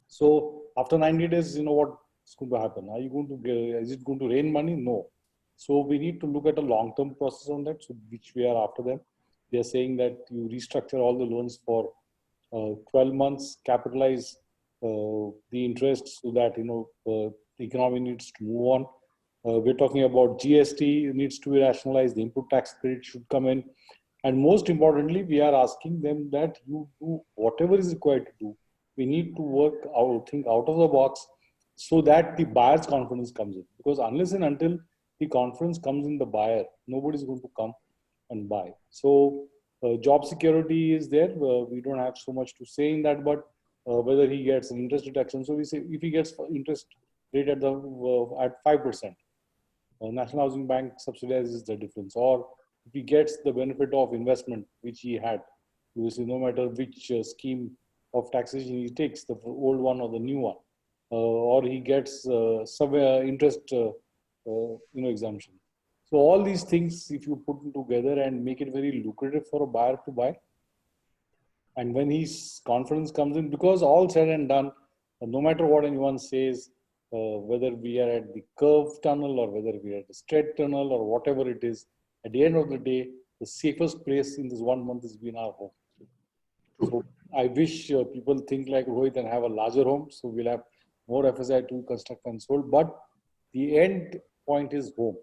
So after 90 days, you know what's going to happen? Are you going to is it going to rain money? No. So we need to look at a long-term process on that, so which we are after them. They are saying that you restructure all the loans for 12 months, capitalize the interest so that, you know, the economy needs to move on. We're talking about GST needs to be rationalized. The input tax credit should come in. And most importantly, we are asking them that you do whatever is required to do. We need to work out, think out of the box so that the buyer's confidence comes in. Because unless and until the confidence comes in the buyer, nobody's going to come and buy. So job security is there. We don't have so much to say in that, but whether he gets an interest reduction. So we say if he gets interest rate at 5%, National Housing Bank subsidizes the difference, or if he gets the benefit of investment which he had, you see, no matter which scheme of taxation he takes, the old one or the new one, or he gets some interest exemption. So all these things, if you put them together and make it very lucrative for a buyer to buy, and when his confidence comes in, because all said and done, no matter what anyone says, whether we are at the curved tunnel or whether we are at the straight tunnel or whatever it is, at the end of the day, the safest place in this 1 month has been our home. So I wish people think like Rohit and have a larger home, so we'll have more FSI to construct and sold. But the end point is home.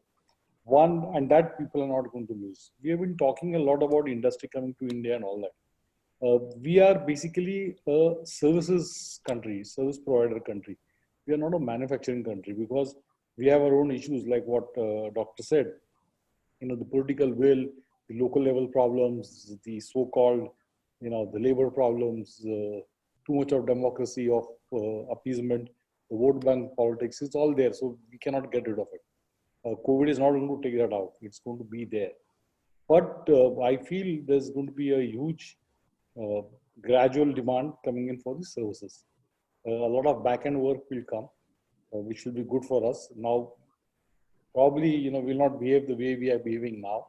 One, and that people are not going to lose. We have been talking a lot about industry coming to India and all that. We are basically a services country, service provider country. We are not a manufacturing country because we have our own issues like what doctor said. You know, the political will, the local level problems, the so-called, you know, the labor problems, too much of democracy, of appeasement, the vote bank politics, it's all there. So we cannot get rid of it. COVID is not going to take that out. It's going to be there. But I feel there's going to be a huge gradual demand coming in for the services. A lot of back-end work will come, which will be good for us. Now, probably, you know, we'll not behave the way we are behaving now.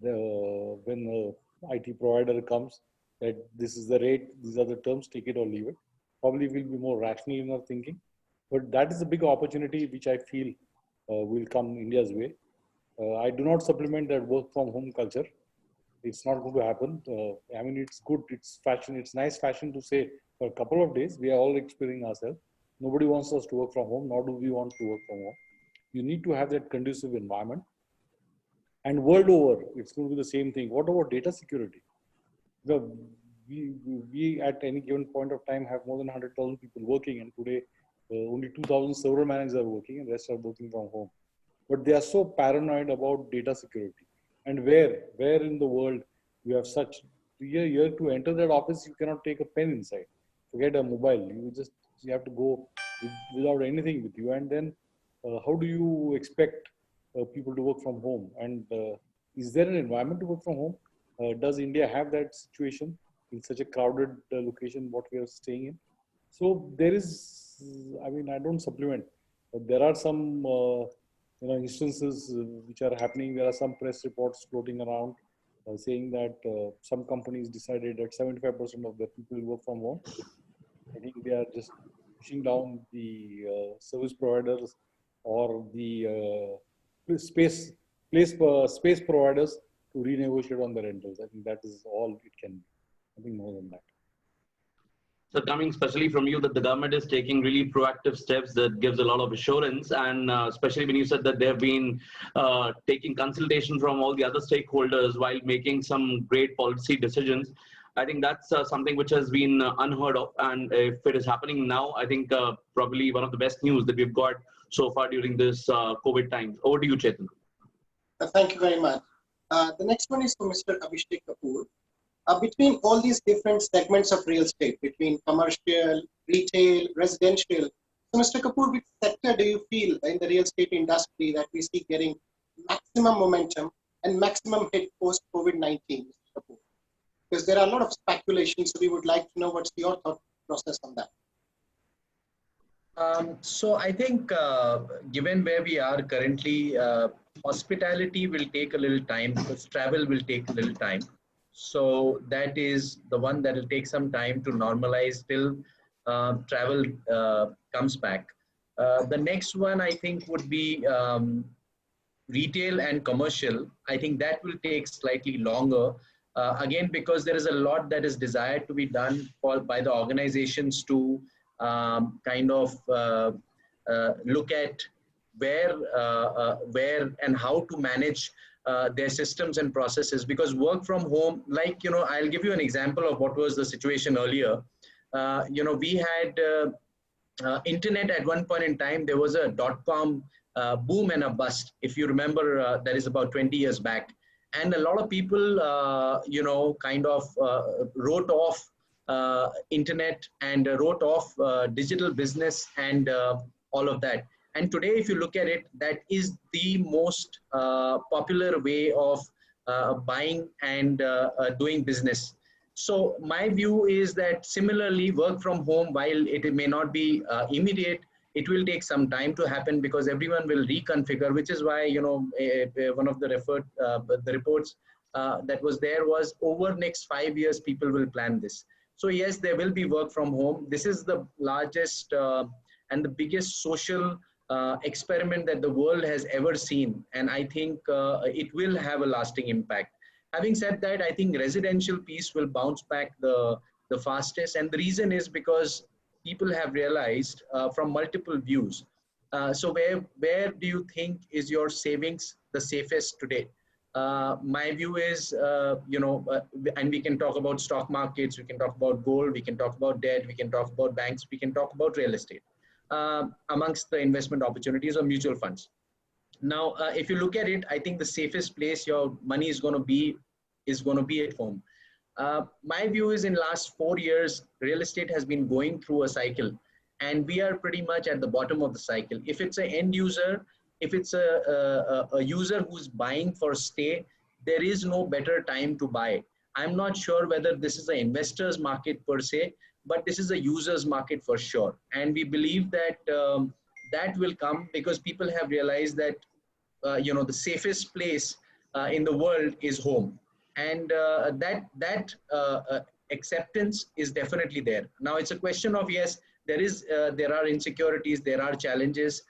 When the IT provider comes, that this is the rate, these are the terms, take it or leave it. Probably we'll be more rational in our thinking. But that is a big opportunity which I feel will come India's way. I do not supplement that work from home culture. It's not going to happen. I mean, it's good, it's fashion, it's nice fashion to say for a couple of days, we are all experiencing ourselves. Nobody wants us to work from home, nor do we want to work from home. You need to have that conducive environment. And world over, it's going to be the same thing. What about data security? We at any given point of time have more than 100,000 people working, and today only 2,000 server managers are working and the rest are working from home. But they are so paranoid about data security. And where in the world you have such, here to enter that office, you cannot take a pen inside. Forget a mobile. You have to go without anything with you. And then how do you expect people to work from home? And is there an environment to work from home? Does India have that situation in such a crowded location, what we are staying in? So there is, I mean, I don't supplement, but there are some instances which are happening. There are some press reports floating around saying that some companies decided that 75% of their people will work from home. I think they are just pushing down the service providers or the space providers to renegotiate on the rentals. I think that is all it can be. Nothing more than that. So coming especially from you that the government is taking really proactive steps that gives a lot of assurance, and especially when you said that they have been taking consultation from all the other stakeholders while making some great policy decisions. I think that's something which has been unheard of, and if it is happening now, I think probably one of the best news that we've got so far during this COVID times. Over to you, Chetan. Thank you very much. The next one is for Mr. Abhishek Kapoor. between all these different segments of real estate, between commercial, retail, residential. So Mr. Kapoor, which sector do you feel in the real estate industry that we see getting maximum momentum and maximum hit post-COVID-19, Mr. Kapoor? Because there are a lot of speculations, so we would like to know what's your thought process on that. So I think given where we are currently, hospitality will take a little time because travel will take a little time. So that is the one that will take some time to normalize till travel comes back. The next one I think would be retail and commercial. I think that will take slightly longer. Again, because there is a lot that is desired to be done by the organizations to kind of look at where and how to manage their systems and processes. Because work from home, like, I'll give you an example of what was the situation earlier. We had internet at one point in time. There was a .com boom and a bust. If you remember, that is about 20 years back. And a lot of people, kind of wrote off internet and wrote off digital business and all of that. And today, if you look at it, that is the most popular way of buying and doing business. So my view is that similarly, work from home, while it may not be immediate, it will take some time to happen because everyone will reconfigure, which is why, one of the reports that was there was over next 5 years, people will plan this. So yes, there will be work from home. This is the largest and the biggest social experiment that the world has ever seen. And I think it will have a lasting impact. Having said that, I think residential piece will bounce back the fastest. And the reason is because people have realized from multiple views. So where do you think is your savings the safest today? My view is, and we can talk about stock markets, we can talk about gold, we can talk about debt, we can talk about banks, we can talk about real estate amongst the investment opportunities or mutual funds. Now, if you look at it, I think the safest place your money is going to be at home. My view is in last 4 years, real estate has been going through a cycle and we are pretty much at the bottom of the cycle. If it's an end user, if it's a user who's buying for stay, there is no better time to buy. I'm not sure whether this is an investor's market per se, but this is a user's market for sure. And we believe that that will come because people have realized that, the safest place in the world is home. And that acceptance is definitely there. Now it's a question of, yes, there are insecurities, there are challenges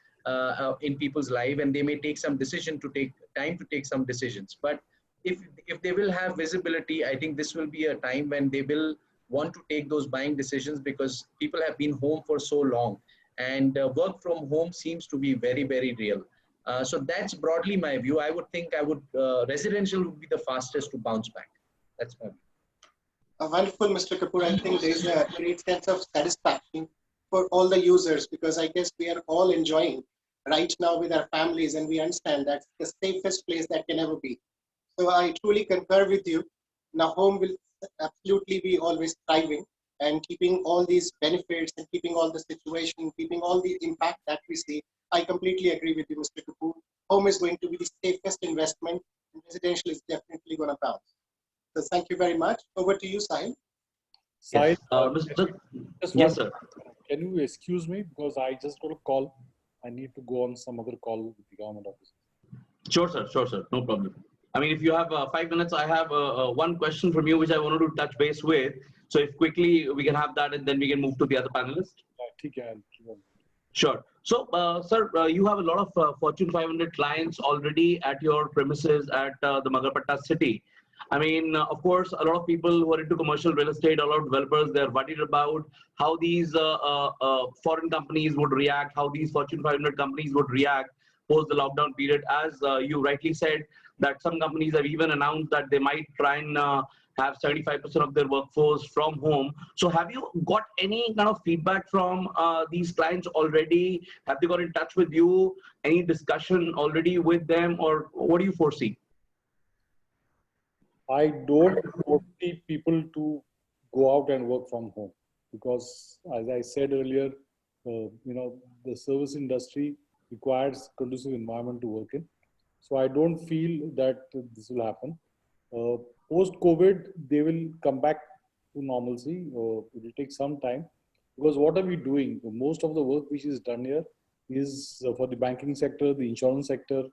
in people's life, and they may take some decision to take time to take some decisions. But if they will have visibility, I think this will be a time when they will want to take those buying decisions because people have been home for so long, and work from home seems to be very, very real. So that's broadly my view. I would think residential would be the fastest to bounce back. That's my view. Wonderful, Mr. Kapoor. I think there is a great sense of satisfaction for all the users because I guess we are all enjoying right now with our families and we understand that's the safest place that can ever be. So I truly concur with you. Now home will absolutely be always thriving and keeping all these benefits and keeping all the situation, keeping all the impact that we see. I completely agree with you, Mr. Kapoor. Home is going to be the safest investment and residential is definitely going to bounce. So thank you very much. Over to you, Sahil. Sahil, Yes, sir. Can you excuse me because I just got a call. I need to go on some other call with the government office. Sure, sir. No problem. I mean, if you have 5 minutes, I have one question from you, which I wanted to touch base with. So if quickly we can have that and then we can move to the other panelists. Sure. So, sir, you have a lot of Fortune 500 clients already at your premises at the Magarpatta city. I mean, of course, a lot of people who are into commercial real estate, a lot of developers, they're worried about how these foreign companies would react, how these Fortune 500 companies would react post the lockdown period. As you rightly said, that some companies have even announced that they might try and have 75% of their workforce from home. So have you got any kind of feedback from these clients already? Have they got in touch with you? Any discussion already with them, or what do you foresee? I don't foresee people to go out and work from home because, as I said earlier, the service industry requires conducive environment to work in. So I don't feel that this will happen. Post-COVID, they will come back to normalcy. It will take some time because what are we doing? Most of the work which is done here is for the banking sector, the insurance sector,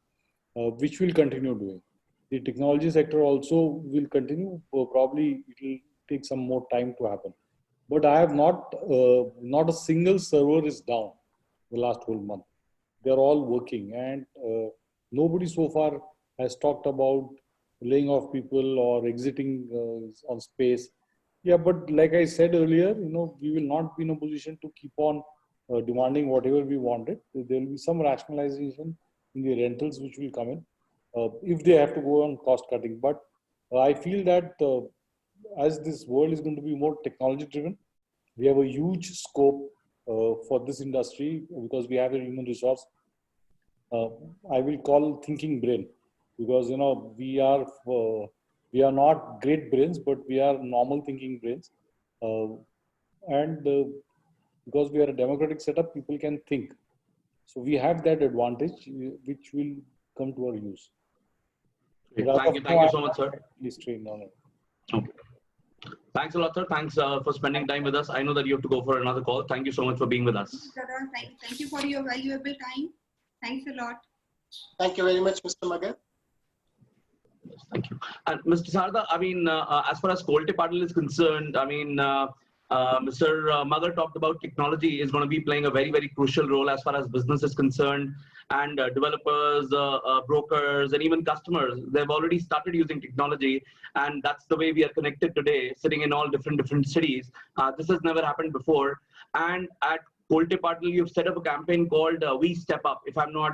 which will continue doing. The technology sector also will continue. Probably it will take some more time to happen. But I have not a single server is down the last whole month. They're all working, and nobody so far has talked about laying off people or exiting on space. Yeah, but like I said earlier, we will not be in a position to keep on demanding whatever we wanted. There will be some rationalization in the rentals which will come in if they have to go on cost cutting. But I feel that as this world is going to be more technology driven, we have a huge scope for this industry because we have a human resource. I will call thinking brain because we are not great brains, but we are normal thinking brains, and because we are a democratic setup, people can think. So we have that advantage, which will come to our use. Thank you so much, sir. Please train on it. Okay. Thanks a lot, sir. Thanks for spending time with us. I know that you have to go for another call. Thank you so much for being with us. Thank you for your valuable time. Thanks a lot. Thank you very much, Mr. Magar. Yes, thank you. And Mr. Sarda, I mean, as far as Quality Patil is concerned, I mean, Mr. Magar talked about technology is going to be playing a very, very crucial role as far as business is concerned, and developers, brokers, and even customers, they've already started using technology, and that's the way we are connected today, sitting in all different cities. This has never happened before. And at Quality Patil, you've set up a campaign called We Step Up, if I'm not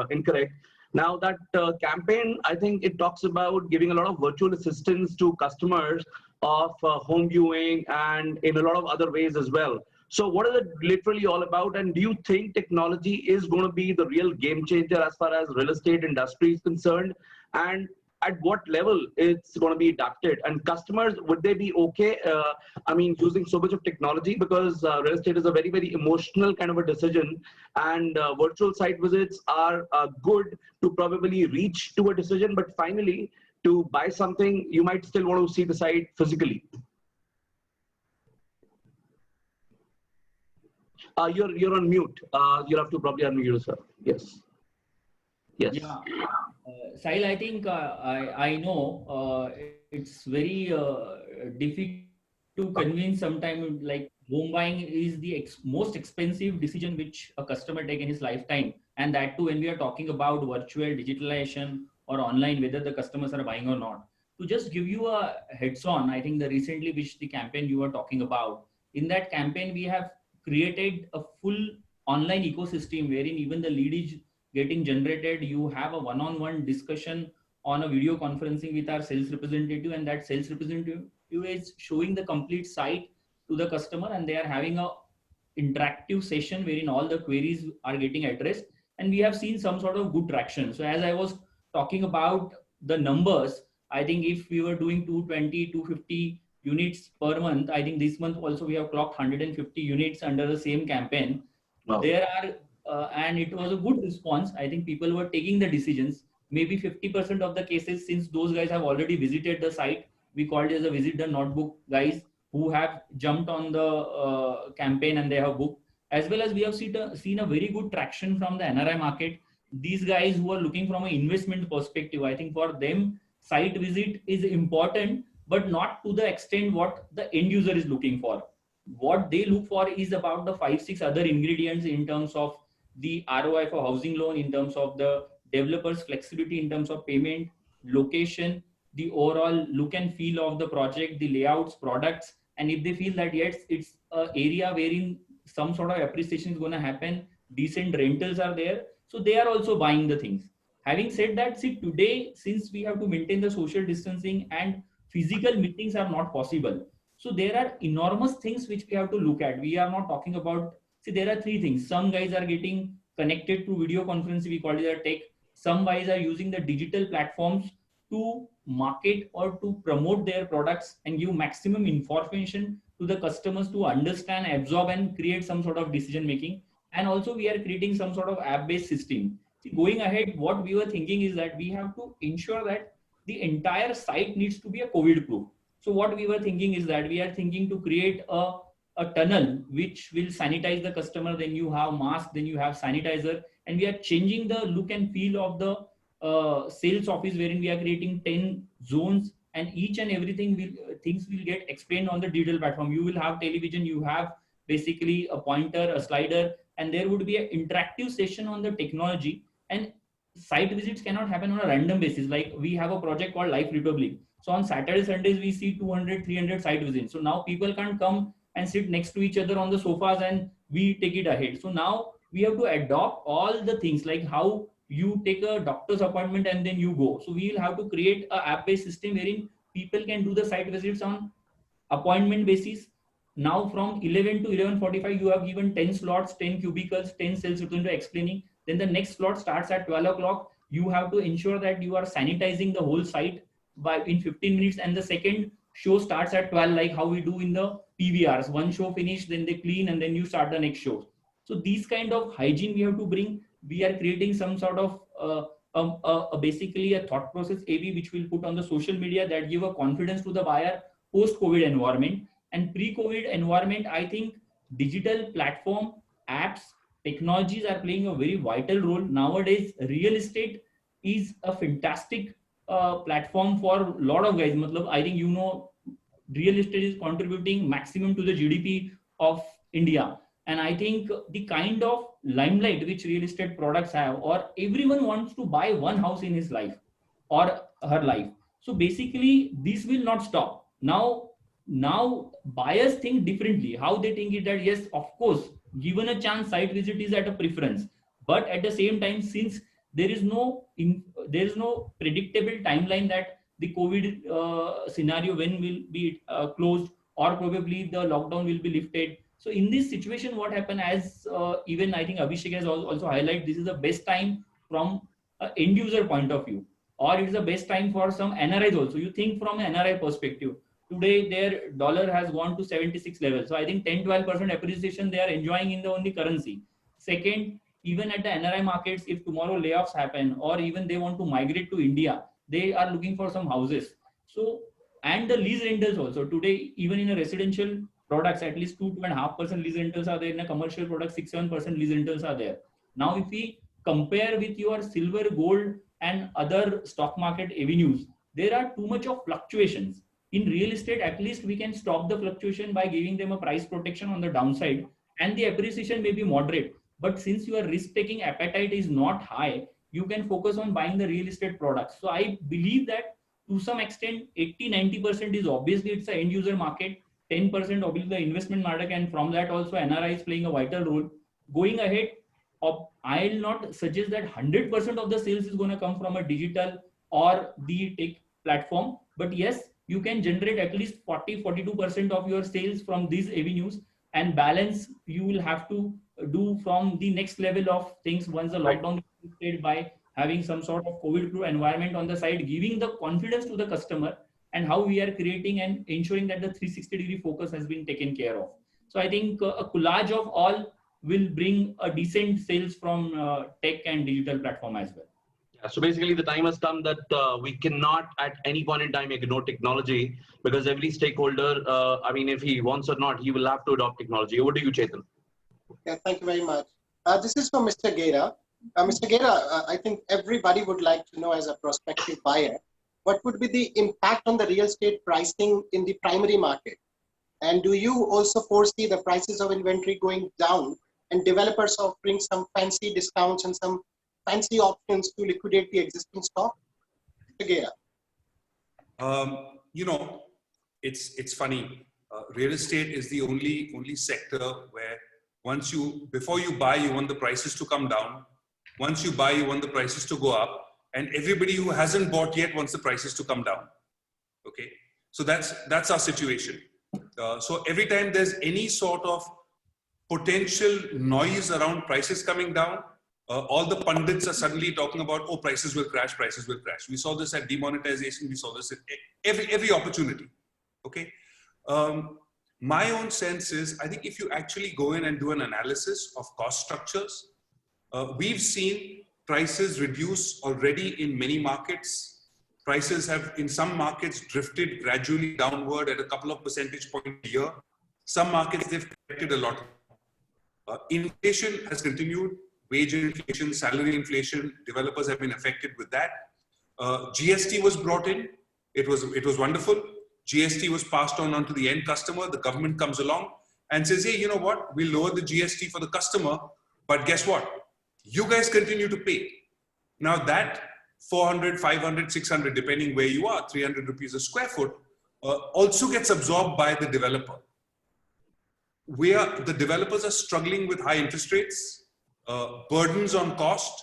incorrect. Now that campaign, I think it talks about giving a lot of virtual assistance to customers of home viewing and in a lot of other ways as well. So what is it literally all about? And do you think technology is going to be the real game changer as far as real estate industry is concerned? And at what level it's going to be adapted? And customers, would they be okay, I mean, using so much of technology? Because real estate is a very, very emotional kind of a decision. And virtual site visits are good to probably reach to a decision. But finally, to buy something, you might still want to see the site physically. You're on mute. You'll have to probably unmute yourself. Yes. Yes. Yeah. Sahil, I think I know it's very difficult to convince sometimes, like home buying is the most expensive decision which a customer take in his lifetime. And that too, when we are talking about virtual digitalization or online, whether the customers are buying or not. To just give you a heads on, I think the recently which the campaign you were talking about, in that campaign, we have created a full online ecosystem wherein even the lead is getting generated. You have a one-on-one discussion on a video conferencing with our sales representative, and that sales representative is showing the complete site to the customer, and they are having a interactive session wherein all the queries are getting addressed, and we have seen some sort of good traction. So as I was talking about the numbers, I think if we were doing 220, 250 units per month, I think this month also we have clocked 150 units under the same campaign. Wow. There are, and it was a good response. I think people were taking the decisions. Maybe 50% of the cases, since those guys have already visited the site, we called it as a visit the notebook guys who have jumped on the campaign and they have booked. As well as we have seen a very good traction from the NRI market. These guys who are looking from an investment perspective, I think for them, site visit is important, but not to the extent what the end user is looking for. What they look for is about the 5-6 other ingredients in terms of the ROI for housing loan, in terms of the developers' flexibility, in terms of payment, location, the overall look and feel of the project, the layouts, products. And if they feel that yes, it's an area wherein some sort of appreciation is going to happen, decent rentals are there, so they are also buying the things. Having said that, see, today, since we have to maintain the social distancing and physical meetings are not possible, so there are enormous things which we have to look at. We are not talking about, see, there are 3 things. Some guys are getting connected to video conferencing, we call it a tech. Some guys are using the digital platforms to market or to promote their products and give maximum information to the customers to understand, absorb, and create some sort of decision making. And also we are creating some sort of app-based system. See, going ahead, what we were thinking is that we have to ensure that the entire site needs to be a COVID proof. So what we were thinking is that we are thinking to create a tunnel which will sanitize the customer, then you have mask, then you have sanitizer, and we are changing the look and feel of the sales office, wherein we are creating 10 zones, and each and everything things will get explained on the digital platform. You will have television, you have basically a pointer, a slider, and there would be an interactive session on the technology. And site visits cannot happen on a random basis. Like we have a project called Life Republic. So on Saturday, Sundays, we see 200, 300 site visits. So now people can't come and sit next to each other on the sofas and we take it ahead. So now we have to adopt all the things, like how you take a doctor's appointment and then you go. So we will have to create an app-based system wherein people can do the site visits on appointment basis. Now from 11 to 11:45, you have given 10 slots, 10 cubicles, 10 sales representative explaining. Then the next slot starts at 12 o'clock. You have to ensure that you are sanitizing the whole site in 15 minutes. And the second show starts at 12, like how we do in the PVRs. One show finished, then they clean, and then you start the next show. So these kind of hygiene we have to bring. We are creating some sort of basically a thought process AV, which we'll put on the social media that give a confidence to the buyer post-COVID environment. And pre-COVID environment, I think digital platform, apps, technologies are playing a very vital role. Nowadays, real estate is a fantastic platform for a lot of guys. I think, you know, real estate is contributing maximum to the GDP of India. And I think the kind of limelight which real estate products have, or everyone wants to buy one house in his life or her life. So basically, this will not stop. Now buyers think differently. How they think is that, yes, of course, given a chance, site visit is at a preference. But at the same time, since there is no predictable timeline that the COVID scenario when will be closed, or probably the lockdown will be lifted. So in this situation, what happened, as even I think Abhishek has also highlighted, this is the best time from an end user point of view, or it's the best time for some NRIs also. You think from an NRI perspective, today their dollar has gone to 76 level. So I think 10-12% appreciation they are enjoying in the only currency. Second, even at the NRI markets, if tomorrow layoffs happen, or even they want to migrate to India, they are looking for some houses. So, and the lease rentals also. Today, even in a residential products, at least 2.5% lease rentals are there. In a commercial product, 6-7% lease rentals are there. Now, if we compare with your silver, gold, and other stock market avenues, there are too much of fluctuations. In real estate, at least we can stop the fluctuation by giving them a price protection on the downside, and the appreciation may be moderate. But since your risk-taking appetite is not high, you can focus on buying the real estate products. So I believe that to some extent, 80-90% is obviously it's an end user market. 10% obviously the investment market, and from that also NRI is playing a vital role. Going ahead, I'll not suggest that 100% of the sales is going to come from a digital or the tech platform, but yes, you can generate at least 40-42% of your sales from these avenues, and balance you will have to do from the next level of things once the lockdown is lifted, by having some sort of COVID-proof environment on the side, giving the confidence to the customer, and how we are creating and ensuring that the 360-degree focus has been taken care of. So I think a collage of all will bring a decent sales from tech and digital platform as well. Yeah, so basically the time has come that we cannot at any point in time ignore technology, because every stakeholder, I mean, if he wants or not, he will have to adopt technology. Over to you, Chetan. Yeah, thank you very much. This is for Mr. Gera. Mr. Gera, I think everybody would like to know, as a prospective buyer, what would be the impact on the real estate pricing in the primary market? And do you also foresee the prices of inventory going down and developers offering some fancy discounts and some fancy options to liquidate the existing stock? Mr. Gera. You know, it's funny. Real estate is the only sector where before you buy, you want the prices to come down. Once you buy, you want the prices to go up. And everybody who hasn't bought yet wants the prices to come down. Okay, so that's our situation. So every time there's any sort of potential noise around prices coming down, all the pundits are suddenly talking about, oh, prices will crash, prices will crash. We saw this at demonetization. We saw this at every opportunity. Okay. My own sense is, I think if you actually go in and do an analysis of cost structures, we've seen prices reduce already in many markets. Prices have, in some markets, drifted gradually downward at a couple of percentage points a year. Some markets, they've corrected a lot. Inflation has continued, wage inflation, salary inflation, developers have been affected with that. GST was brought in. It was wonderful. GST was passed on to the end customer. The government comes along and says, hey, you know what? We'll lower the GST for the customer, but guess what? You guys continue to pay. Now that 400, 500, 600, depending where you are, 300 rupees a square foot, also gets absorbed by the developer. The developers are struggling with high interest rates, burdens on cost,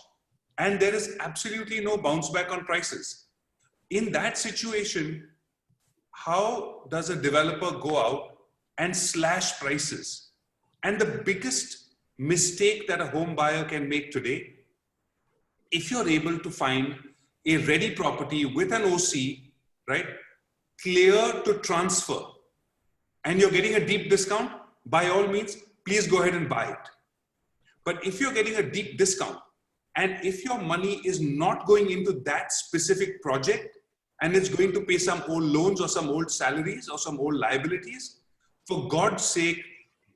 and there is absolutely no bounce back on prices. In that situation, how does a developer go out and slash prices? And the biggest mistake that a home buyer can make today, if you're able to find a ready property with an OC, right, clear to transfer, and you're getting a deep discount, by all means, please go ahead and buy it. But if you're getting a deep discount, and if your money is not going into that specific project, and it's going to pay some old loans or some old salaries or some old liabilities, for God's sake,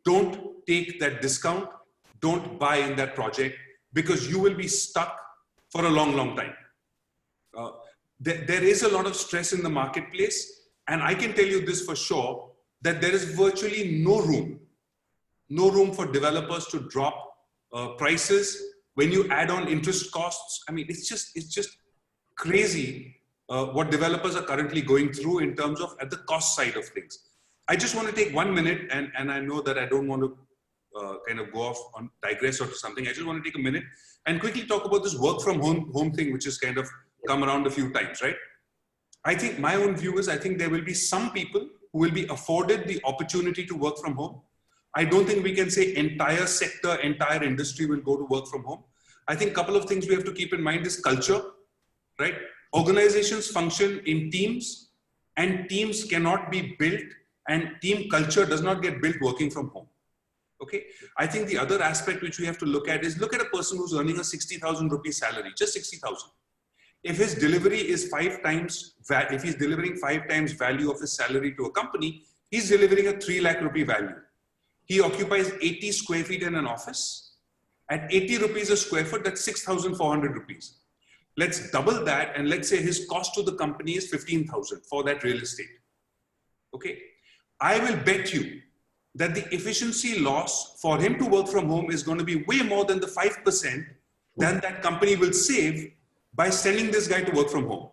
don't take that discount, don't buy in that project, because you will be stuck for a long, long time. There is a lot of stress in the marketplace, and I can tell you this for sure, that there is virtually no room for developers to drop prices. When you add on interest costs, I mean, it's just crazy what developers are currently going through in terms of at the cost side of things. I just want to take 1 minute, and I know that I don't want to kind of go off on digress or to something. I just want to take a minute and quickly talk about this work from home thing, which has kind of come around a few times, right? I think my own view is, I think there will be some people who will be afforded the opportunity to work from home. I don't think we can say entire sector, entire industry will go to work from home. I think a couple of things we have to keep in mind is culture, right? Organizations function in teams, and teams cannot be built, and team culture does not get built working from home. Okay. I think the other aspect which we have to look at is, look at a person who's earning a 60,000 rupee salary, just 60,000. If his delivery is if he's delivering 5 times value of his salary to a company, he's delivering a 3 lakh rupee value. He occupies 80 square feet in an office. At 80 rupees a square foot, that's 6,400 rupees. Let's double that, and let's say his cost to the company is 15,000 for that real estate. Okay. I will bet you that the efficiency loss for him to work from home is going to be way more than the 5% than that company will save by sending this guy to work from home.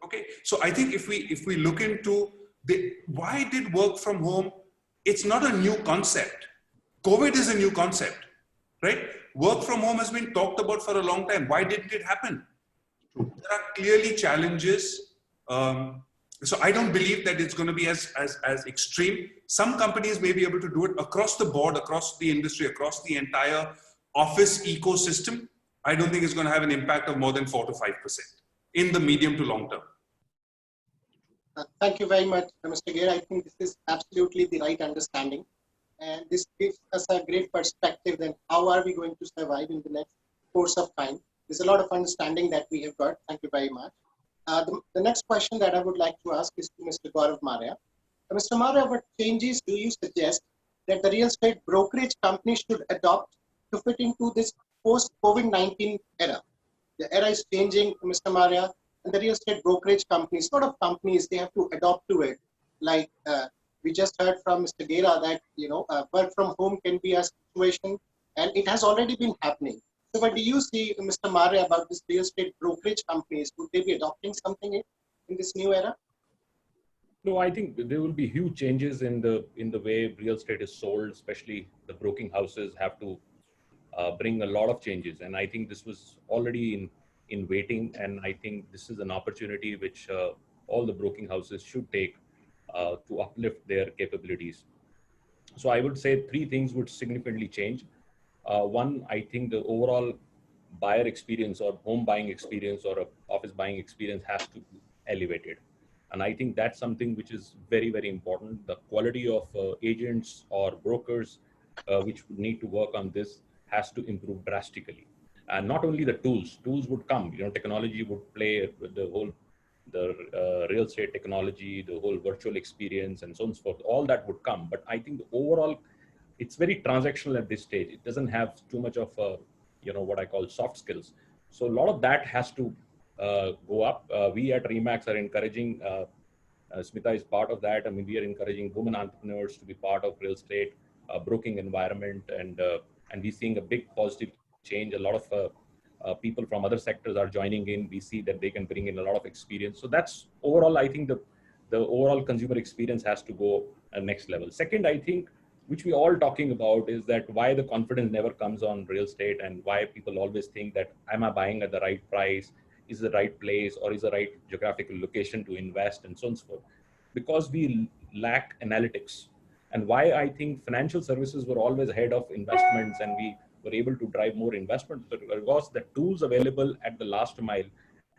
Okay, so I think if we look into why did work from home, it's not a new concept. COVID is a new concept, right? Work from home has been talked about for a long time. Why didn't it happen? There are clearly challenges. So I don't believe that it's going to be as extreme. Some companies may be able to do it across the board, across the industry, across the entire office ecosystem. I don't think it's going to have an impact of more than 4 to 5% in the medium to long term. Thank you very much, Mr. Gair. I think this is absolutely the right understanding. And this gives us a great perspective then how are we going to survive in the next course of time. There's a lot of understanding that we have got. Thank you very much. The next question that I would like to ask is to Mr. Gaurav Maurya. Mr. Maurya, what changes do you suggest that the real estate brokerage companies should adopt to fit into this post-COVID-19 era? The era is changing, Mr. Maurya, and the real estate brokerage companies, sort of companies, they have to adopt to it. Like we just heard from Mr. Gera that, work from home can be a situation, and it has already been happening. So what do you see, Mr. Maurya, about this real estate brokerage companies? Would they be adopting something in this new era? No, I think there will be huge changes in the way real estate is sold, especially the broking houses have to bring a lot of changes. And I think this was already in waiting. And I think this is an opportunity which all the broking houses should take to uplift their capabilities. So I would say 3 things would significantly change. One, I think the overall buyer experience or home buying experience or office buying experience has to be elevated. And I think that's something which is very, very important. The quality of agents or brokers which would need to work on this has to improve drastically. And not only the tools would come, technology would play the real estate technology, the whole virtual experience and so on and so forth, all that would come. But I think the overall, it's very transactional at this stage. It doesn't have too much of, what I call soft skills. So a lot of that has to go up. We at Remax are encouraging, Smita is part of that. I mean, we are encouraging women entrepreneurs to be part of real estate broking environment, and we're seeing a big positive change. A lot of people from other sectors are joining in. We see that they can bring in a lot of experience. So that's overall, I think the overall consumer experience has to go next level. Second, I think, which we all talking about, is that why the confidence never comes on real estate, and why people always think that, am I buying at the right price? Is the right place, or is the right geographical location to invest, and so on and so forth? Because we lack analytics. And why I think financial services were always ahead of investments, and we were able to drive more investment, because the tools available at the last mile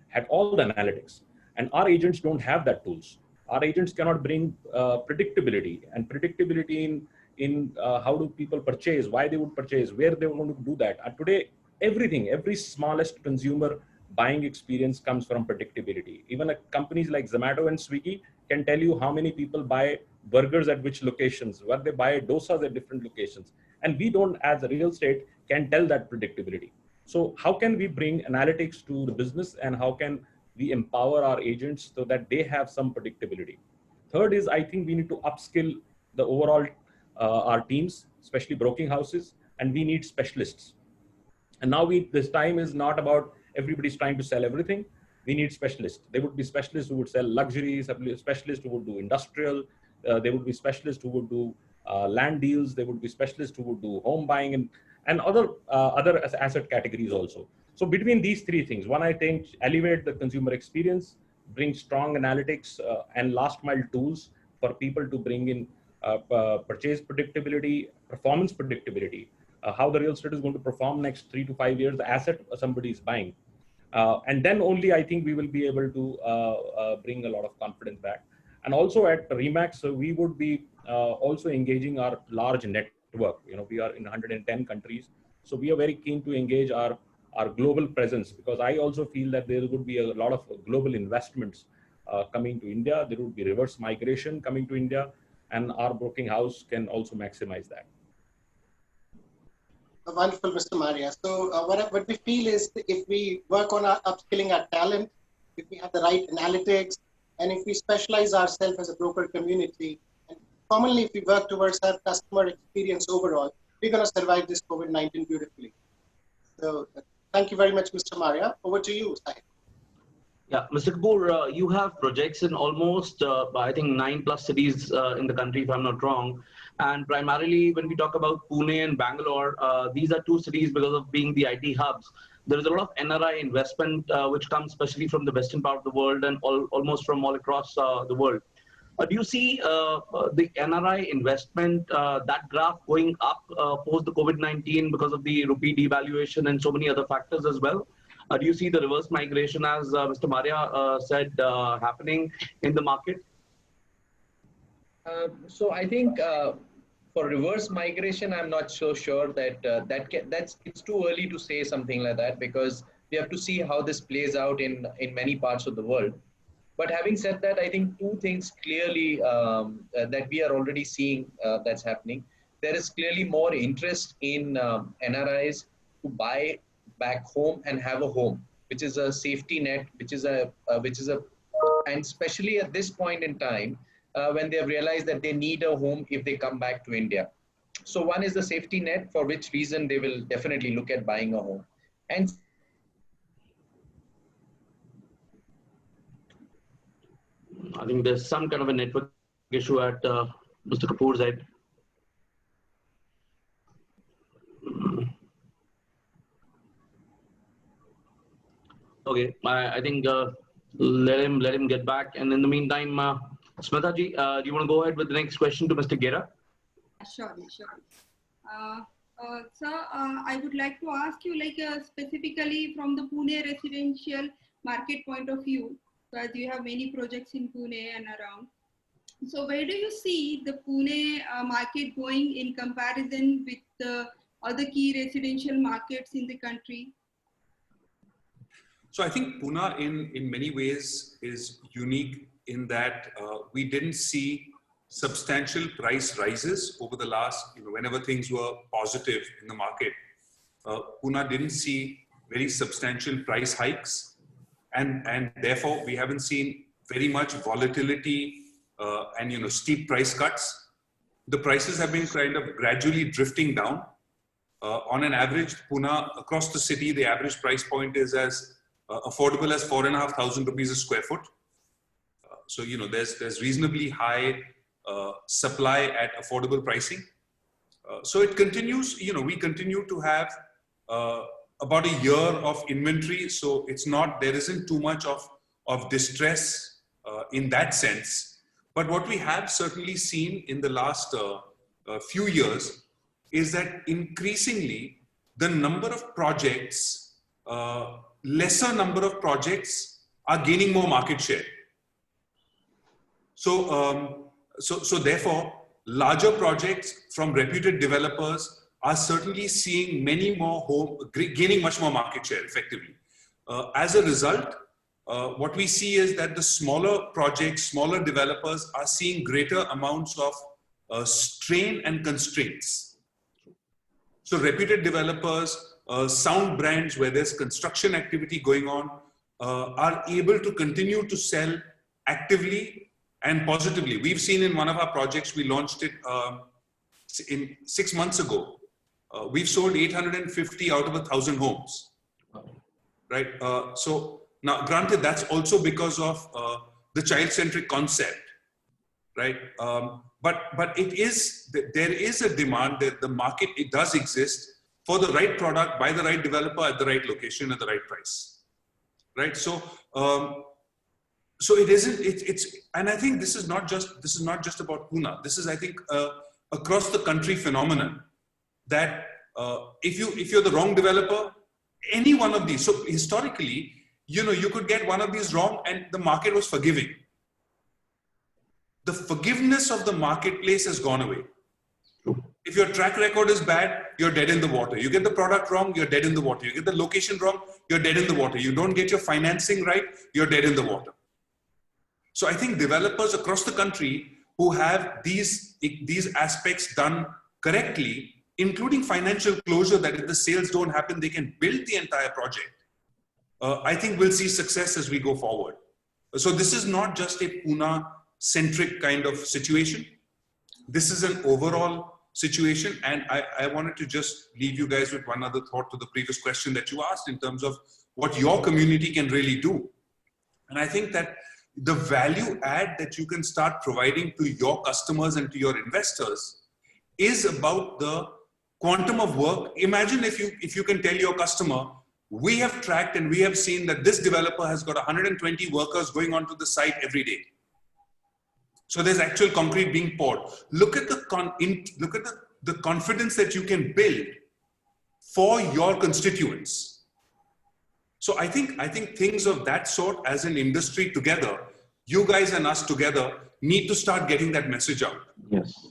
had all the analytics. And our agents don't have that tools. Our agents cannot bring predictability, and predictability in how do people purchase, why they would purchase, where they want to do that. Today, every smallest consumer buying experience comes from predictability. Even companies like Zomato and Swiggy can tell you how many people buy burgers at which locations, where they buy dosas at different locations. And we don't, as a real estate, can tell that predictability. So how can we bring analytics to the business, and how can we empower our agents so that they have some predictability? Third is, I think we need to upskill the overall our teams, especially broking houses, and we need specialists. And now this time is not about everybody's trying to sell everything. We need specialists. There would be specialists who would sell luxury, specialists who would do industrial. There would be specialists who would do land deals. There would be specialists who would do home buying and other asset categories also. So between these three things, one, I think, elevate the consumer experience, bring strong analytics and last mile tools for people to bring in purchase predictability, performance predictability, how the real estate is going to perform next 3 to 5 years, the asset somebody is buying. And then only I think we will be able to bring a lot of confidence back. And also at Remax, we would be also engaging our large network. We are in 110 countries. So we are very keen to engage our global presence, because I also feel that there would be a lot of global investments coming to India. There would be reverse migration coming to India, and our broking house can also maximize that. Wonderful, Mr. Maria. So what we feel is, if we work on our upskilling our talent, if we have the right analytics, and if we specialize ourselves as a broker community, and commonly if we work towards our customer experience overall, we're going to survive this COVID-19 beautifully. So thank you very much, Mr. Maria. Over to you, Sahib. Yeah, Mr. Kapoor, you have projects in almost, I think, 9+ cities in the country, if I'm not wrong. And primarily, when we talk about Pune and Bangalore, these are two cities, because of being the IT hubs, there is a lot of NRI investment which comes especially from the western part of the world and almost from all across the world. Do you see the NRI investment, that graph going up post the COVID-19 because of the rupee devaluation and so many other factors as well? Do you see the reverse migration, as Mr. Maria said, happening in the market? So I think for reverse migration, I'm not so sure that it's too early to say something like that, because we have to see how this plays out in many parts of the world. But having said that, I think two things clearly that we are already seeing that's happening. There is clearly more interest in NRIs to buy back home and have a home, which is a safety net, and especially at this point in time, when they have realized that they need a home if they come back to India. So one is the safety net, for which reason they will definitely look at buying a home. And I think there's some kind of a network issue at Mr. Kapoor's side. Okay, I think let him get back. And in the meantime, Smita ji, do you want to go ahead with the next question to Mr. Gera? Surely. I would like to ask you, like specifically from the Pune residential market point of view, so as you have many projects in Pune and around. So where do you see the Pune market going in comparison with the other key residential markets in the country? So I think Pune in many ways is unique in that we didn't see substantial price rises over the last, whenever things were positive in the market. Pune didn't see very substantial price hikes, and therefore we haven't seen very much volatility and steep price cuts. The prices have been kind of gradually drifting down. On an average, Pune across the city, the average price point is as affordable as 4,500 rupees a square foot. So there's reasonably high supply at affordable pricing. So it continues. We continue to have about a year of inventory. So there isn't too much of distress in that sense. But what we have certainly seen in the last few years is that increasingly the number of projects, lesser number of projects are gaining more market share. So therefore, larger projects from reputed developers are certainly seeing gaining much more market share effectively. As a result, what we see is that the smaller projects, smaller developers are seeing greater amounts of strain and constraints. So reputed developers, sound brands where there's construction activity going on, are able to continue to sell actively and positively. We've seen in one of our projects, we launched it in 6 months ago. We've sold 850 out of 1,000 homes, right? So now, granted, that's also because of the child-centric concept, right? But there is a demand that the market, it does exist for the right product by the right developer at the right location at the right price, right? So it isn't. And I think this is not just about Pune. This is, I think, across the country phenomenon that if you're the wrong developer, any one of these. So historically, you could get one of these wrong, and the market was forgiving. The forgiveness of the marketplace has gone away. If your track record is bad, you're dead in the water. You get the product wrong, you're dead in the water. You get the location wrong, you're dead in the water. You don't get your financing right, you're dead in the water. So I think developers across the country who have these aspects done correctly, including financial closure, that if the sales don't happen, they can build the entire project, I think we'll see success as we go forward. So this is not just a Pune-centric kind of situation. This is an overall situation. And I wanted to just leave you guys with one other thought to the previous question that you asked in terms of what your community can really do. And I think that the value add that you can start providing to your customers and to your investors is about the quantum of work. Imagine if you can tell your customer, we have tracked and we have seen that this developer has got 120 workers going onto the site every day. So there's actual concrete being poured. Look at the confidence that you can build for your constituents. So I think things of that sort as an industry together, you guys and us together, need to start getting that message out. Yes.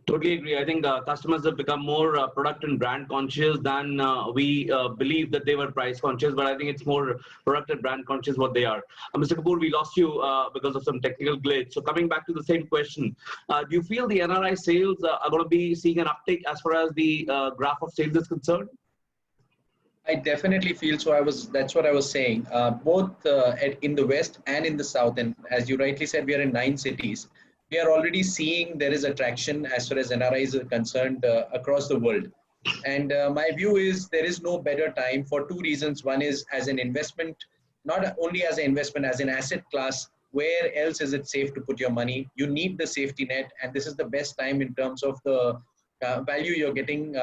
Totally agree. I think customers have become more product and brand conscious than we believe that they were price conscious, but I think it's more product and brand conscious what they are. Mr. Kapoor, we lost you because of some technical glitch. So coming back to the same question, do you feel the NRI sales are going to be seeing an uptick as far as the graph of sales is concerned? I definitely feel so. That's what I was saying. Both in the West and in the South, and as you rightly said, we are in 9 cities. We are already seeing there is attraction as far as NRIs are concerned across the world. And my view is there is no better time for 2 reasons. One is as an investment, not only as an investment, as an asset class. Where else is it safe to put your money? You need the safety net, and this is the best time in terms of the value you're getting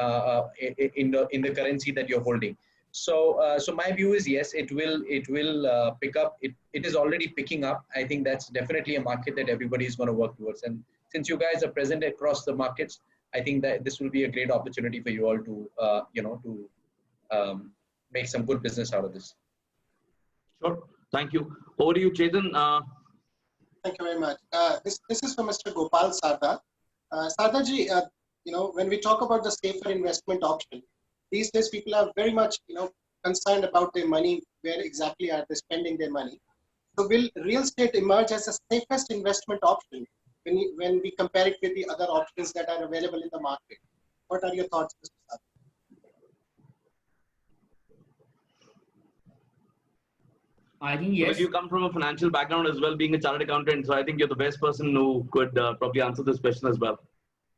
in the currency that you're holding. So my view is yes, it will pick up. It is already picking up. I think that's definitely a market that everybody is going to work towards. And since you guys are present across the markets, I think that this will be a great opportunity for you all to make some good business out of this. Sure. Thank you. Over to you, Chetan. Thank you very much. This is for Mr. Gopal Sardar. Sardarji, when we talk about the safer investment option, these days people are very much, concerned about their money. Where exactly are they spending their money? So will real estate emerge as the safest investment option when we compare it with the other options that are available in the market? What are your thoughts, Mr. Sardar? I think yes. You come from a financial background as well, being a chartered accountant. So I think you're the best person who could probably answer this question as well.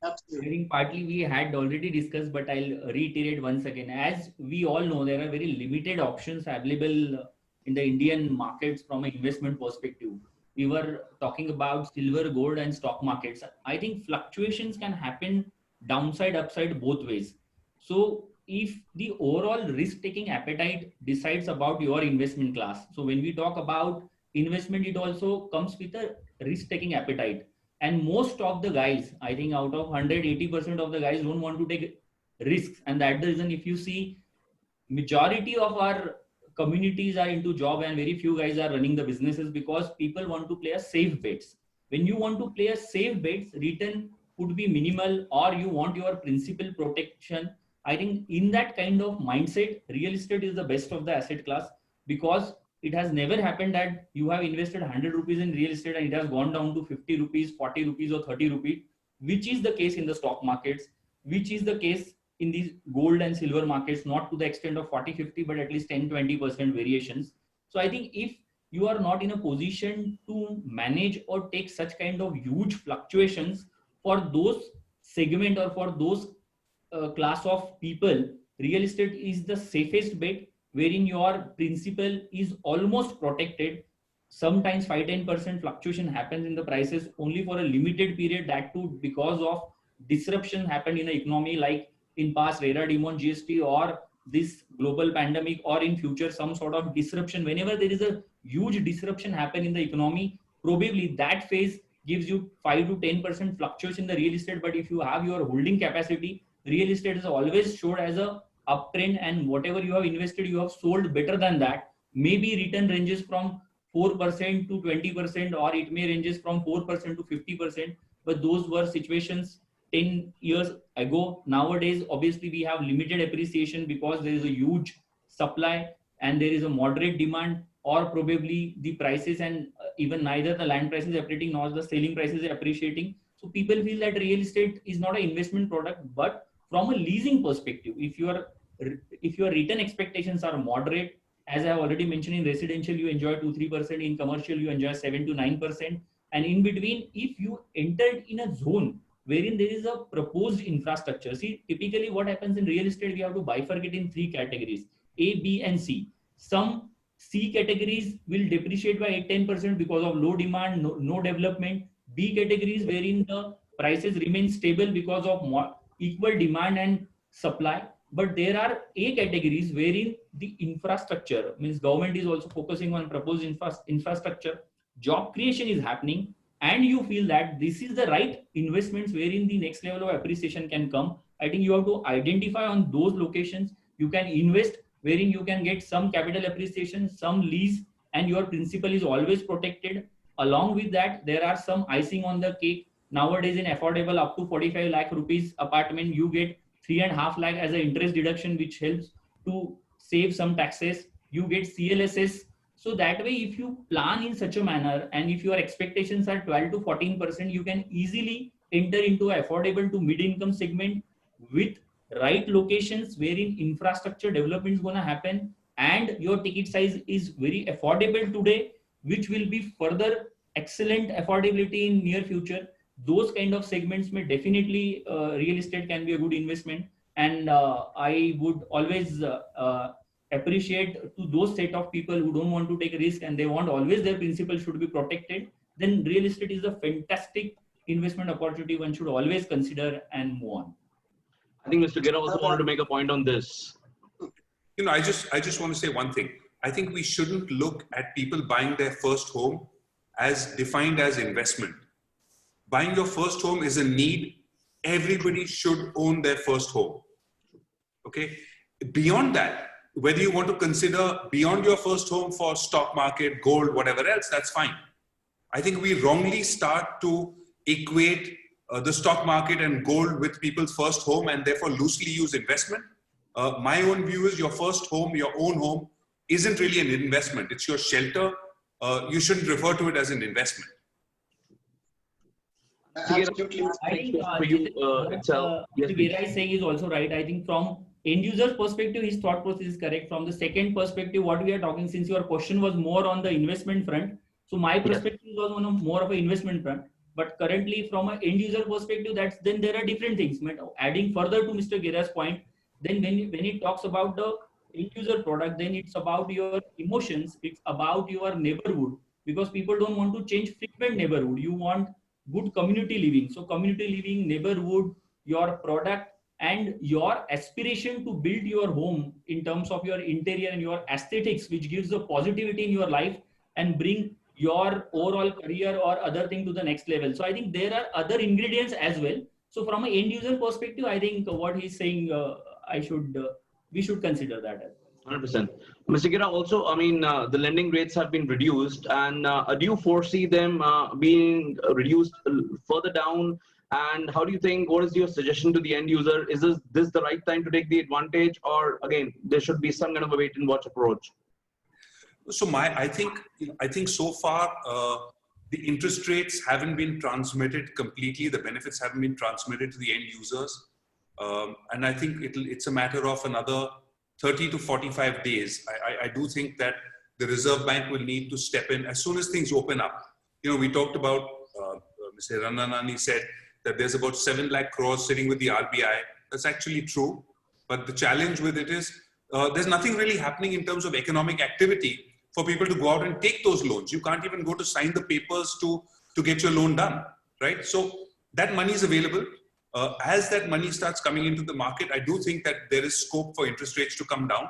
Absolutely. I think partly we had already discussed, but I'll reiterate once again. As we all know, there are very limited options available in the Indian markets from an investment perspective. We were talking about silver, gold, and stock markets. I think fluctuations can happen downside, upside, both ways. So if the overall risk-taking appetite decides about your investment class. So when we talk about investment, it also comes with a risk-taking appetite. And most of the guys, I think out of 180% of the guys don't want to take risks. And that's the reason if you see majority of our communities are into job and very few guys are running the businesses because people want to play a safe bets. When you want to play a safe bets, return could be minimal or you want your principal protection. I think in that kind of mindset, real estate is the best of the asset class because it has never happened that you have invested 100 rupees in real estate and it has gone down to 50 rupees, 40 rupees or 30 rupees, which is the case in the stock markets, which is the case in these gold and silver markets, not to the extent of 40, 50, but at least 10, 20% variations. So I think if you are not in a position to manage or take such kind of huge fluctuations for those segment or for those class of people, real estate is the safest bet wherein your principal is almost protected. Sometimes 5-10% fluctuation happens in the prices only for a limited period, that too because of disruption happened in the economy like in past RERA, DeMon, GST or this global pandemic or in future some sort of disruption. Whenever there is a huge disruption happen in the economy, probably that phase gives you 5 to 10% fluctuation in the real estate. But if you have your holding capacity, real estate is always showed as a uptrend and whatever you have invested, you have sold better than that. Maybe return ranges from 4% to 20% or it may ranges from 4% to 50%. But those were situations 10 years ago. Nowadays, obviously we have limited appreciation because there is a huge supply and there is a moderate demand or probably the prices and even neither the land prices appreciating nor the selling prices are appreciating. So people feel that real estate is not an investment product, but from a leasing perspective, if your return expectations are moderate, as I have already mentioned, in residential you enjoy 2-3%, in commercial you enjoy 7 to 9%, and in between, if you entered in a zone wherein there is a proposed infrastructure. See, typically what happens in real estate, we have to bifurcate in 3 categories: A, B, and C. Some C categories will depreciate by 8-10% because of low demand, no development. B categories wherein the prices remain stable because of equal demand and supply. But there are A categories wherein the infrastructure, means government is also focusing on proposed infrastructure, job creation is happening, and you feel that this is the right investments wherein the next level of appreciation can come. I think you have to identify on those locations. You can invest wherein you can get some capital appreciation, some lease, and your principal is always protected. Along with that, there are some icing on the cake. Nowadays in affordable up to 45 lakh rupees apartment, you get 3.5 lakh as an interest deduction, which helps to save some taxes. You get CLSS. So that way, if you plan in such a manner and if your expectations are 12 to 14%, you can easily enter into affordable to mid-income segment with right locations wherein infrastructure development is going to happen and your ticket size is very affordable today, which will be further excellent affordability in near future. Those kind of segments may definitely real estate can be a good investment. And I would always appreciate to those set of people who don't want to take a risk and they want always their principal should be protected. Then real estate is a fantastic investment opportunity one should always consider and move on. I think Mr. Gera also wanted to make a point on this. I just want to say one thing. I think we shouldn't look at people buying their first home as defined as investment. Buying your first home is a need everybody should own their first home. Okay. Beyond that, whether you want to consider beyond your first home for stock market, gold, whatever else, that's fine. I think we wrongly start to equate the stock market and gold with people's first home and therefore loosely use investment. My own view is your first home, your own home, isn't really an investment. It's your shelter. You shouldn't refer to it as an investment. Absolutely. I think For you itself. Yes, Mr. Gera is saying is also right. I think from end user's perspective, his thought process is correct. From the second perspective, what we are talking, since your question was more on the investment front, so my perspective was on a more of an investment front. But currently, from an end user perspective, then there are different things. Adding further to Mr. Gera's point, then when it talks about the end user product, then it's about your emotions, it's about your neighborhood, because people don't want to change frequent neighborhood. You want good community living. So community living, neighborhood, your product, and your aspiration to build your home in terms of your interior and your aesthetics, which gives the positivity in your life and bring your overall career or other thing to the next level. So I think there are other ingredients as well. So from an end user perspective, I think what he's saying, we should consider that as well. 100%. Mr. Gera, also, I mean, the lending rates have been reduced, and do you foresee them being reduced further down? And how do you think, what is your suggestion to the end user? Is this the right time to take the advantage, or again, there should be some kind of a wait and watch approach? So I think so far the interest rates haven't been transmitted completely. The benefits haven't been transmitted to the end users, and I think it's a matter of another 30 to 45 days. I do think that the Reserve Bank will need to step in as soon as things open up. We talked about Mr. Ranganani said that there's about 7 lakh crores sitting with the RBI. That's actually true, but the challenge with it is there's nothing really happening in terms of economic activity for people to go out and take those loans. You can't even go to sign the papers to get your loan done, right? So that money is available. As that money starts coming into the market, I do think that there is scope for interest rates to come down.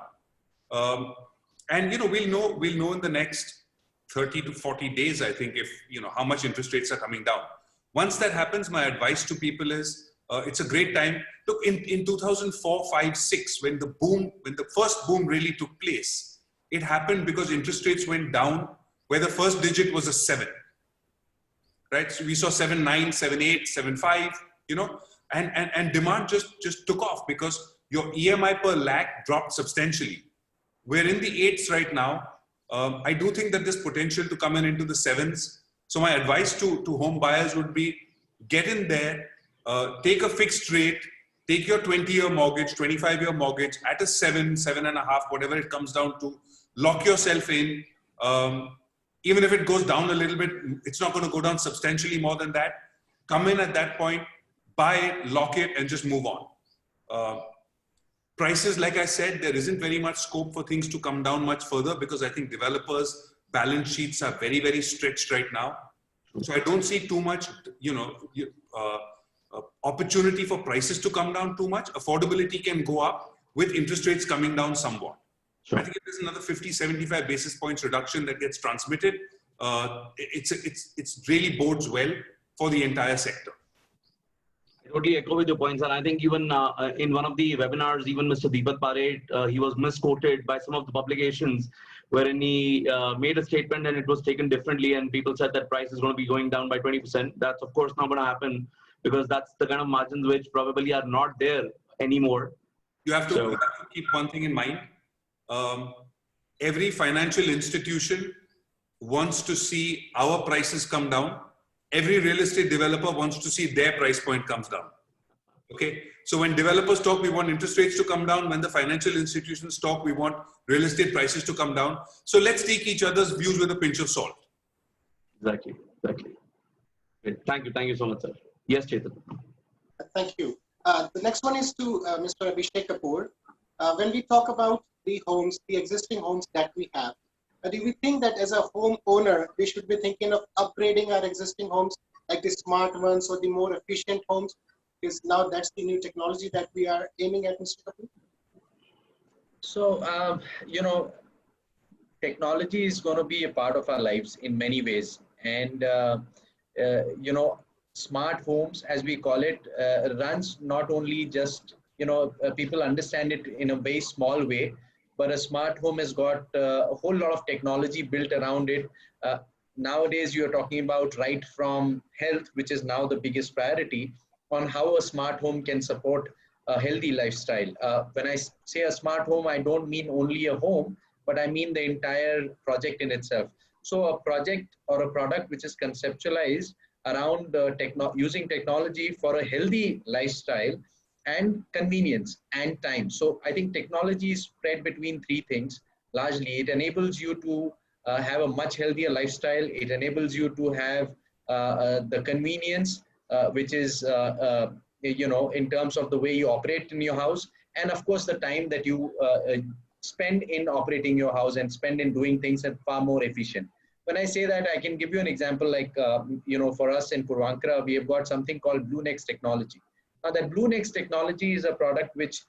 And we'll know in the next 30 to 40 days, I think, if how much interest rates are coming down. Once that happens, my advice to people is it's a great time. Look, in 2004, 5, 6, when the first boom really took place, it happened because interest rates went down where the first digit was a 7, right? So we saw 7.9, 7.8, 7.5, and demand just took off because your EMI per lakh dropped substantially. We're in the 8s right now. I do think that there's potential to come into the 7s. So my advice to home buyers would be get in there, take a fixed rate, take your 20-year mortgage, 25-year mortgage at a 7, 7.5, whatever it comes down to. Lock yourself in. Even if it goes down a little bit, it's not going to go down substantially more than that. Come in at that point, buy it, lock it, and just move on. Prices, like I said, there isn't very much scope for things to come down much further because I think developers' balance sheets are very, very stretched right now. So I don't see too much, opportunity for prices to come down too much. Affordability can go up with interest rates coming down somewhat. Sure. I think if there's another 50, 75 basis points reduction that gets transmitted, it's really bodes well for the entire sector. I totally echo with your points, and I think even in one of the webinars, even Mr. Deepak Parekh, he was misquoted by some of the publications wherein he made a statement and it was taken differently, and people said that price is going to be going down by 20%. That's of course not going to happen because that's the kind of margins which probably are not there anymore. You have to keep one thing in mind. Every financial institution wants to see our prices come down. Every real estate developer wants to see their price point comes down. Okay. So when developers talk, we want interest rates to come down. When the financial institutions talk, we want real estate prices to come down. So let's take each other's views with a pinch of salt. Exactly. Great. Thank you so much, sir. Yes, Chetan. Thank you. The next one is to Mr. Abhishek Kapoor. When we talk about the homes, the existing homes that we have, do we think that as a home owner, we should be thinking of upgrading our existing homes, like the smart ones or the more efficient homes? Because now that's the new technology that we are aiming at, Mr. Kapoor. So, technology is going to be a part of our lives in many ways. And, smart homes, as we call it, runs not only just, people understand it in a very small way, but a smart home has got a whole lot of technology built around it. Nowadays, you're talking about right from health, which is now the biggest priority, on how a smart home can support a healthy lifestyle. When I say a smart home, I don't mean only a home, but I mean the entire project in itself. So a project or a product which is conceptualized around using technology for a healthy lifestyle and convenience and time. So I think technology is spread between three things. Largely, it enables you to have a much healthier lifestyle. It enables you to have the convenience, which is, in terms of the way you operate in your house. And of course, the time that you spend in operating your house and spend in doing things at far more efficient. When I say that, I can give you an example like, for us in Puravankara, we have got something called BlueNext technology. Now that BlueNext technology is a product which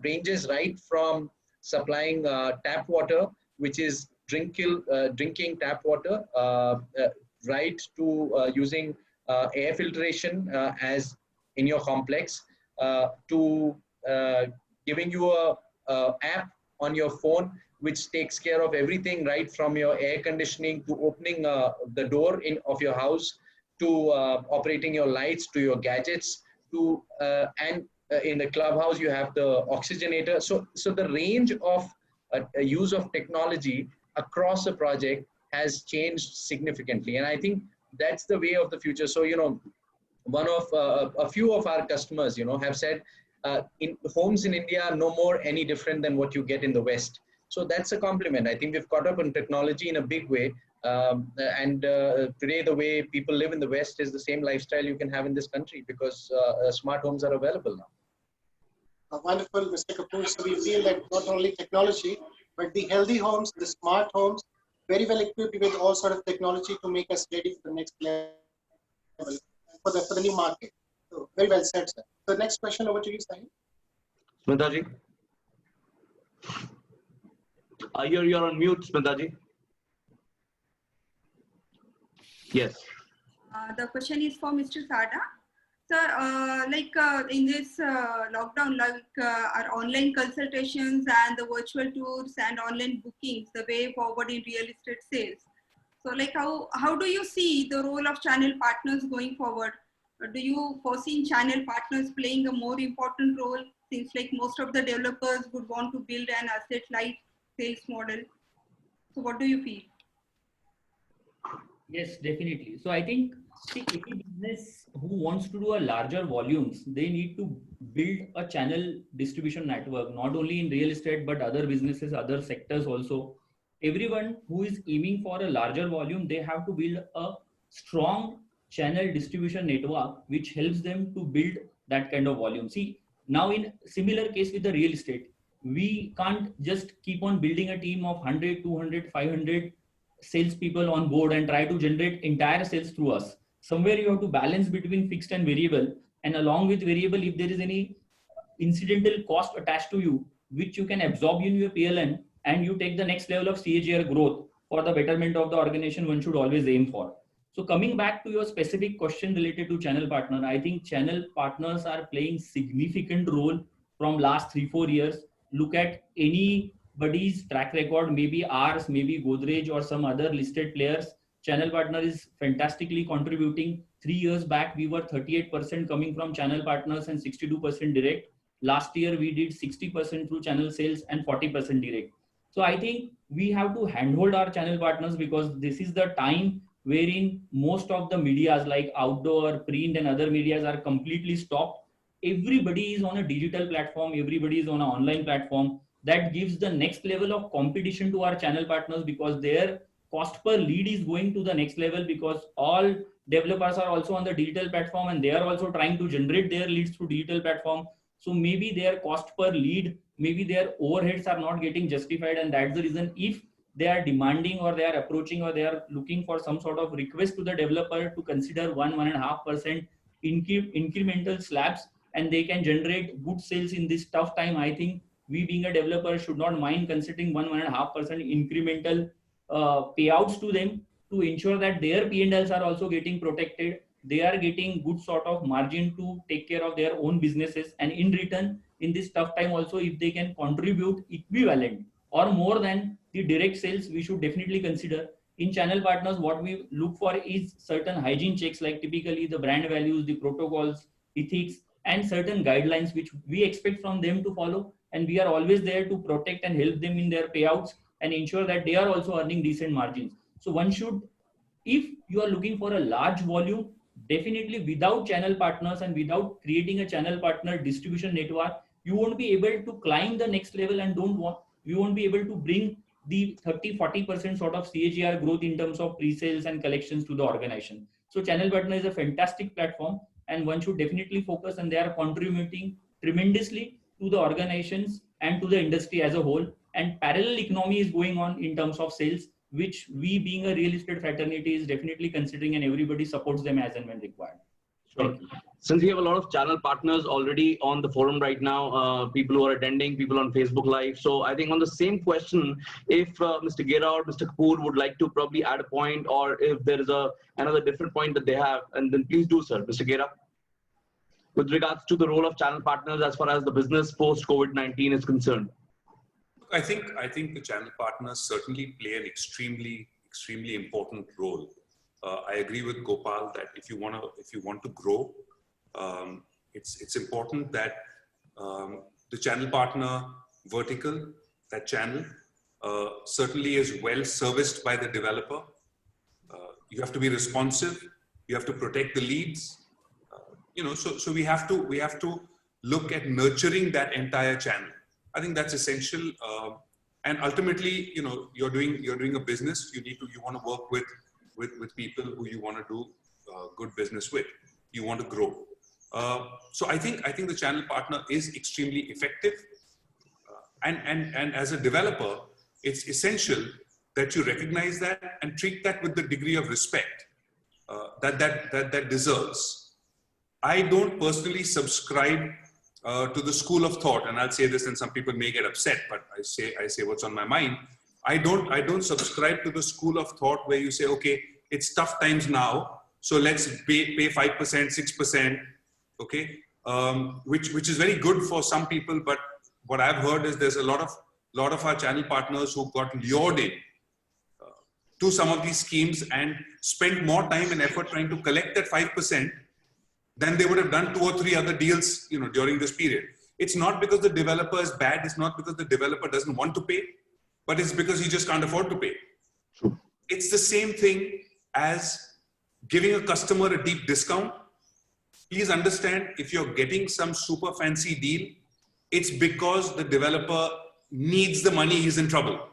ranges right from supplying tap water, which is drinking tap water, right to using air filtration as in your complex, to giving you a app on your phone which takes care of everything right from your air conditioning to opening the door of your house, to operating your lights, to your gadgets, to and in the clubhouse you have the oxygenator. So the range of use of technology across a project has changed significantly, and I think that's the way of the future. So one of a few of our customers have said in homes in India are no more any different than what you get in the West. So that's a compliment. I think we've caught up on technology in a big way. And today, the way people live in the West is the same lifestyle you can have in this country, because smart homes are available now. Wonderful, Mr. Kapoor. So we feel that not only technology, but the healthy homes, the smart homes, very well equipped with all sort of technology to make us ready for the next level, for the new market. So very well said, sir. So next question over to you, Sahil. Smita ji. You're on mute, Smita ji. Yes. The question is for Mr. Sada. Sir, in this lockdown, our online consultations and the virtual tours and online bookings, the way forward in real estate sales. So how do you see the role of channel partners going forward? Do you foresee channel partners playing a more important role, since most of the developers would want to build an asset-light sales model? So what do you feel? Yes, definitely. So I think, any business who wants to do a larger volumes, they need to build a channel distribution network, not only in real estate, but other businesses, other sectors also. Everyone who is aiming for a larger volume, they have to build a strong channel distribution network, which helps them to build that kind of volume. See, now in similar case with the real estate, we can't just keep on building a team of 100, 200, 500 salespeople on board and try to generate entire sales through us. Somewhere you have to balance between fixed and variable, and along with variable, if there is any incidental cost attached to you, which you can absorb in your PLN, and you take the next level of CAGR growth for the betterment of the organization, one should always aim for. So coming back to your specific question related to channel partner, I think channel partners are playing significant role from last 3-4 years. Look at anybody's track record, maybe ours, maybe Godrej or some other listed players. Channel partner is fantastically contributing. 3 years back, we were 38% coming from channel partners and 62% direct. Last year, we did 60% through channel sales and 40% direct. So I think we have to handhold our channel partners, because this is the time wherein most of the medias like outdoor, print and other medias are completely stopped. Everybody is on a digital platform. Everybody is on an online platform. That gives the next level of competition to our channel partners, because their cost per lead is going to the next level, because all developers are also on the digital platform and they are also trying to generate their leads through digital platform. So maybe their cost per lead, maybe their overheads are not getting justified, and that's the reason if they are demanding or they are approaching or they are looking for some sort of request to the developer to consider 1.5% incremental slabs, and they can generate good sales in this tough time. I think we being a developer should not mind considering 1.5% incremental payouts to them, to ensure that their P&Ls are also getting protected they are getting good sort of margin to take care of their own businesses, and in return, in this tough time also, if they can contribute equivalent or more than the direct sales, we should definitely consider. In channel partners, what we look for is certain hygiene checks, like typically the brand values, the protocols, ethics, and certain guidelines which we expect from them to follow, and we are always there to protect and help them in their payouts and ensure that they are also earning decent margins. So one should, if you are looking for a large volume, definitely without channel partners and without creating a channel partner distribution network, you won't be able to climb the next level, and you won't be able to bring the 30-40% sort of CAGR growth in terms of pre-sales and collections to the organization. So channel partner is a fantastic platform, and one should definitely focus, and they are contributing tremendously to the organizations and to the industry as a whole. And parallel economy is going on in terms of sales, which we, being a real estate fraternity, is definitely considering, and everybody supports them as and when required. Sure. Since we have a lot of channel partners already on the forum right now, people who are attending, people on Facebook Live. So I think on the same question, if Mr. Gera or Mr. Kapoor would like to probably add a point, or if there is another different point that they have, and then please do, sir. Mr. Gera, with regards to the role of channel partners as far as the business post-COVID-19 is concerned. I think the channel partners certainly play an extremely important role. I agree with Gopal that if you want to grow, it's important that the channel partner vertical, that channel, certainly is well serviced by the developer. You have to be responsive. You have to protect the leads. So we have to look at nurturing that entire channel. I think that's essential. And ultimately, you're doing a business. You want to work with people who you want to do good business with. You want to grow. So I think the channel partner is extremely effective. And as a developer, it's essential that you recognize that and treat that with the degree of respect that deserves. I don't personally subscribe to the school of thought, and I'll say this, and some people may get upset, but I say what's on my mind. I don't subscribe to the school of thought where you say, okay, it's tough times now, so let's pay 5%, 6%, okay, which is very good for some people. But what I've heard is there's a lot of our channel partners who got lured in to some of these schemes and spent more time and effort trying to collect that 5% than they would have done 2 or 3 other deals, during this period. It's not because the developer is bad. It's not because the developer doesn't want to pay, but it's because he just can't afford to pay. True. It's the same thing as giving a customer a deep discount. Please understand, if you're getting some super fancy deal, it's because the developer needs the money, he's in trouble.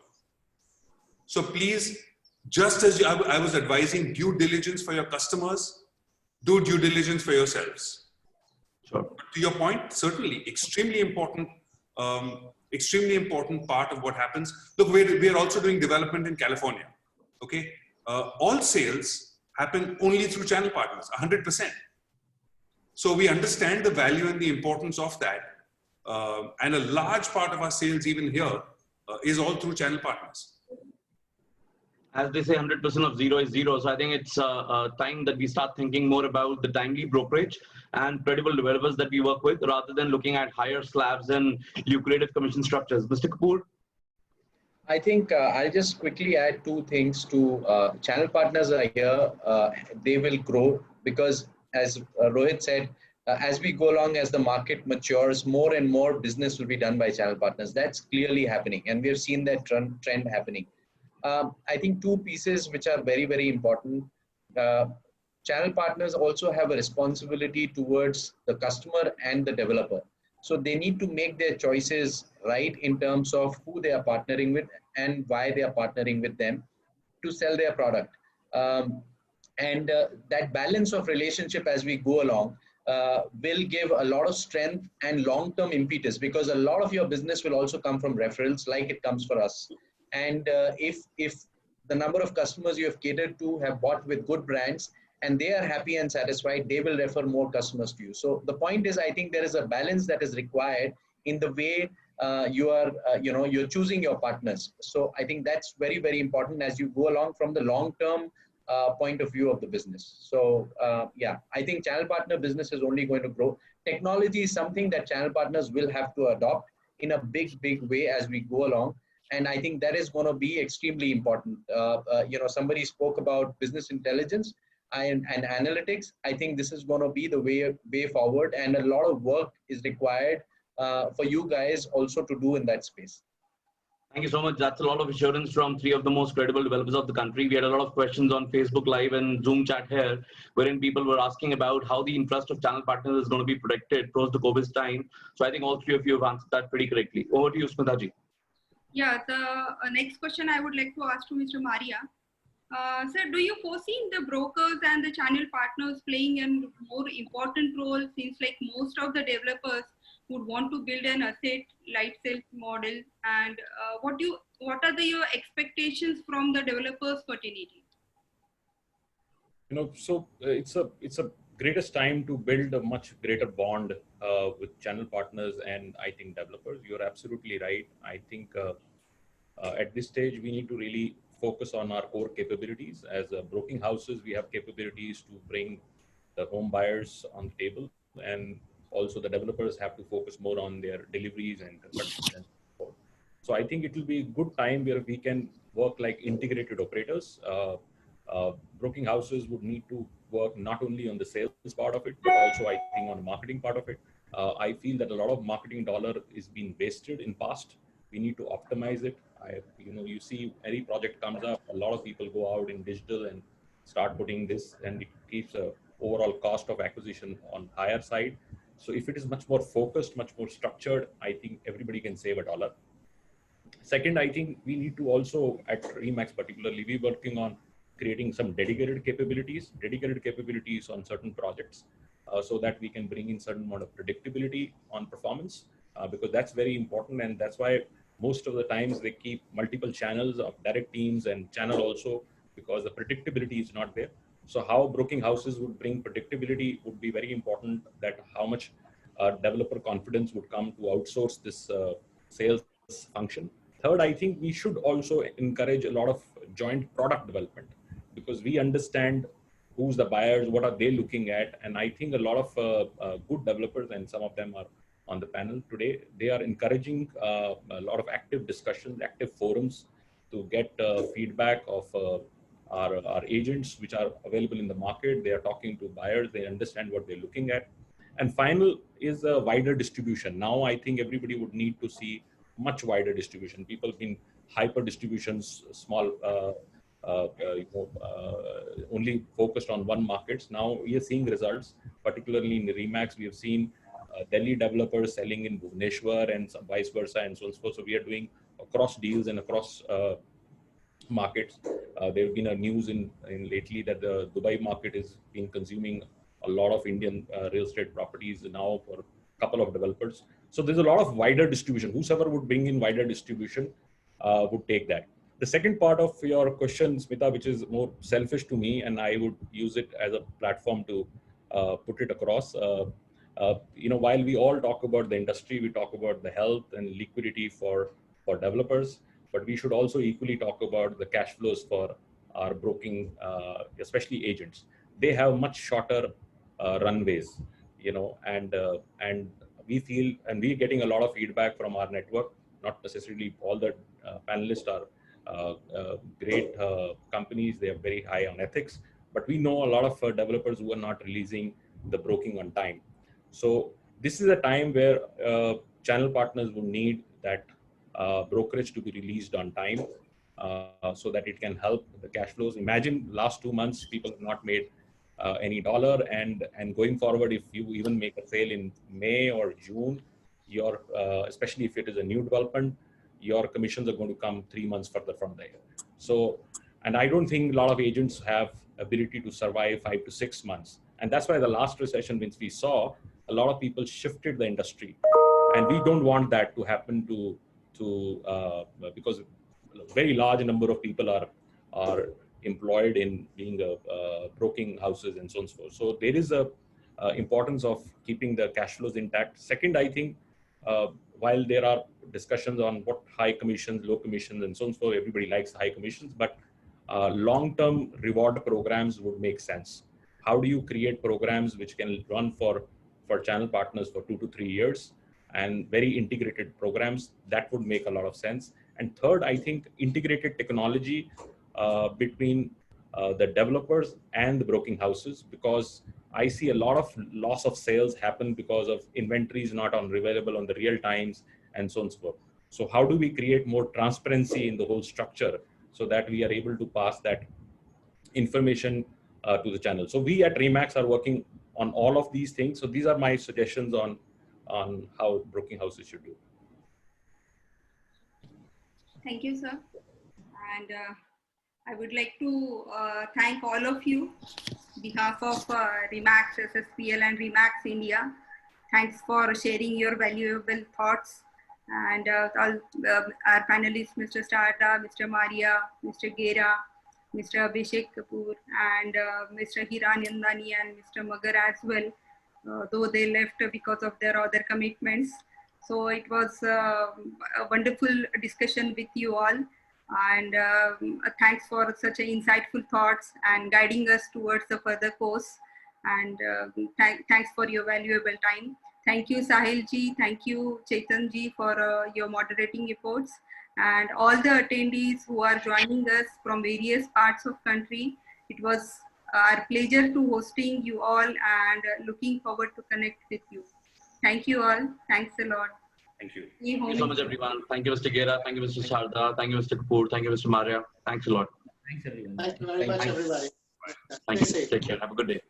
So please, just as I was advising due diligence for your customers, do due diligence for yourselves. Sure. To your point, certainly extremely important part of what happens. Look, we're also doing development in California. Okay, all sales happen only through channel partners, 100%. So we understand the value and the importance of that, and a large part of our sales even here is all through channel partners. As they say, 100% of zero is zero. So I think it's time that we start thinking more about the timely brokerage and credible developers that we work with, rather than looking at higher slabs and lucrative commission structures. Mr. Kapoor? I think I'll just quickly add 2 things to channel partners are here. They will grow because, as Rohit said, as we go along, as the market matures, more and more business will be done by channel partners. That's clearly happening, and we've seen that trend happening. I think 2 pieces which are very, very important. Channel partners also have a responsibility towards the customer and the developer. So they need to make their choices right in terms of who they are partnering with and why they are partnering with them to sell their product. And that balance of relationship as we go along will give a lot of strength and long-term impetus, because a lot of your business will also come from referrals, like it comes for us. And if the number of customers you have catered to have bought with good brands and they are happy and satisfied, they will refer more customers to you. So the point is, I think there is a balance that is required in the way you're choosing your partners. So I think that's very, very important as you go along from the long-term point of view of the business. So yeah, I think channel partner business is only going to grow. Technology is something that channel partners will have to adopt in a big way as we go along. And I think that is going to be extremely important. Somebody spoke about business intelligence and analytics. I think this is going to be the way forward, and a lot of work is required for you guys also to do in that space. Thank you so much. That's a lot of assurance from three of the most credible developers of the country. We had a lot of questions on Facebook Live and Zoom chat here, wherein people were asking about how the interest of channel partners is going to be protected post the COVID time. So I think all three of you have answered that pretty correctly. Over to you, Smita ji. Yeah, the next question I would like to ask to Mr. Maria. Sir, do you foresee the brokers and the channel partners playing a more important role, since like most of the developers would want to build an asset light sales model, and what are your expectations from the developers for 1080? So it's a greatest time to build a much greater bond with channel partners and I think developers. You're absolutely right. I think at this stage we need to really focus on our core capabilities. As broking houses, we have capabilities to bring the home buyers on the table, and also the developers have to focus more on their deliveries and construction. So I think it will be a good time where we can work like integrated operators. Broking houses would need to work not only on the sales part of it, but also I think on the marketing part of it. I feel that a lot of marketing dollar is being wasted in past. We need to optimize it. You see any project comes up, a lot of people go out in digital and start putting this, and it keeps a overall cost of acquisition on higher side. So if it is much more focused, much more structured, I think everybody can save $1. Second, I think we need to also, at Remax particularly, we're working on creating some dedicated capabilities on certain projects, so that we can bring in certain amount of predictability on performance, because that's very important. And that's why most of the times they keep multiple channels of direct teams and channel also, because the predictability is not there. So how broking houses would bring predictability would be very important, that how much developer confidence would come to outsource this sales function. Third, I think we should also encourage a lot of joint product development, because we understand who's the buyers, what are they looking at. And I think a lot of good developers, and some of them are on the panel today, they are encouraging a lot of active discussions, active forums to get feedback of our agents which are available in the market. They are talking to buyers, they understand what they're looking at. And final is a wider distribution. Now I think everybody would need to see much wider distribution. People in hyper distributions, small, only focused on one markets. Now we are seeing results, particularly in the Remax. We have seen Delhi developers selling in Bhubaneswar and some vice versa and so on and so forth. So we are doing across deals and across markets. There have been a news in lately that the Dubai market is been consuming a lot of Indian real estate properties now for a couple of developers. So there's a lot of wider distribution. Whosoever would bring in wider distribution would take that. The second part of your question, Smita, which is more selfish to me, and I would use it as a platform to put it across. While we all talk about the industry, we talk about the health and liquidity for developers, but we should also equally talk about the cash flows for our broking, especially agents. They have much shorter runways, and we feel, and we're getting a lot of feedback from our network. Not necessarily all the panelists are great companies. They are very high on ethics, but we know a lot of developers who are not releasing the broking on time. So this is a time where channel partners will need that brokerage to be released on time, so that it can help the cash flows. Imagine last 2 months, people have not made any dollar, and going forward, if you even make a sale in May or June, your especially if it is a new development, your commissions are going to come 3 months further from there. So, and I don't think a lot of agents have ability to survive 5 to 6 months. And that's why the last recession, which we saw, a lot of people shifted the industry, and we don't want that to happen because a very large number of people are employed in being broking houses and so on and so forth. So there is a importance of keeping the cash flows intact. Second, I think while there are discussions on what high commissions, low commissions, and so on and so forth, everybody likes high commissions, but long-term reward programs would make sense. How do you create programs which can run for channel partners for 2 to 3 years, and very integrated programs? That would make a lot of sense. And third, I think integrated technology between the developers and the broking houses, because I see a lot of loss of sales happen because of inventories not available on the real times and so on and so forth. So how do we create more transparency in the whole structure so that we are able to pass that information to the channel? So we at Remax are working on all of these things. So these are my suggestions on how broking houses should do. Thank you, sir. And I would like to thank all of you on behalf of Remax SSPL and Remax India. Thanks for sharing your valuable thoughts. And all our panelists, Mr. Starda, Mr. Maria, Mr. Gera, Mr. Abhishek Kapoor, and Mr. Hiranandani and Mr. Magar as well, though they left because of their other commitments. So it was a wonderful discussion with you all. And thanks for such insightful thoughts and guiding us towards the further course. And thanks for your valuable time. Thank you, Sahil ji. Thank you, Chetan ji, for your moderating efforts. And all the attendees who are joining us from various parts of country. It was our pleasure to hosting you all and looking forward to connect with you. Thank you all. Thanks a lot. Thank you. Thank you so much, everyone. Thank you, Mr. Gera. Thank you, Mr. Sharda. Thank you, Mr. Kapoor. Thank you, Mr. Maria. Thanks a lot. Thanks, everyone. Thank you very much, everybody. Thank you. Take care. Have a good day.